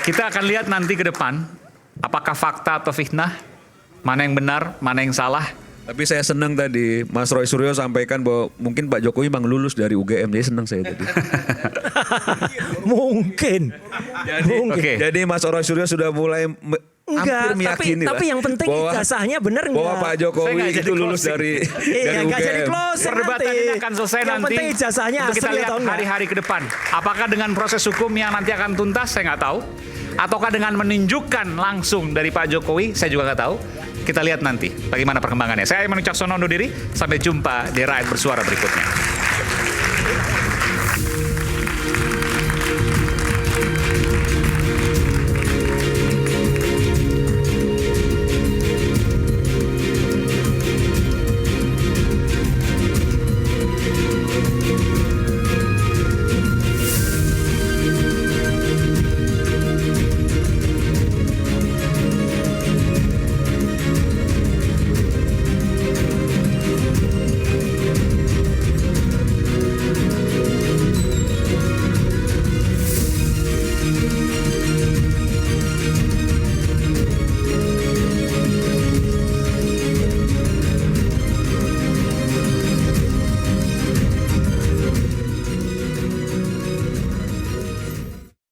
Kita akan lihat nanti ke depan, apakah fakta atau fitnah, mana yang benar, mana yang salah. Tapi saya senang tadi Mas Roy Suryo sampaikan bahwa mungkin Pak Jokowi memang lulus dari UGM. Jadi senang saya tadi. Mungkin. Mungkin. Oke. Jadi Mas Roy Suryo sudah mulai Enggak, hampir meyakini tapi yang penting ijazahnya bener nggak? bahwa Pak Saya Jokowi nggak jadi itu lulus closing. dari Iya, nggak jadi UGM. closing Perdebatan nanti. ini akan selesai Yang nanti. penting ijazahnya Untuk kita asli lihat atau enggak. hari-hari ke depan. Apakah dengan proses hukum yang nanti akan tuntas, saya nggak tahu. Ataukah dengan menunjukkan langsung dari Pak Jokowi, saya juga nggak tahu. Kita lihat nanti bagaimana perkembangannya. Saya Aiman Wicaksono undur diri. Sampai jumpa di Rakyat Bersuara berikutnya.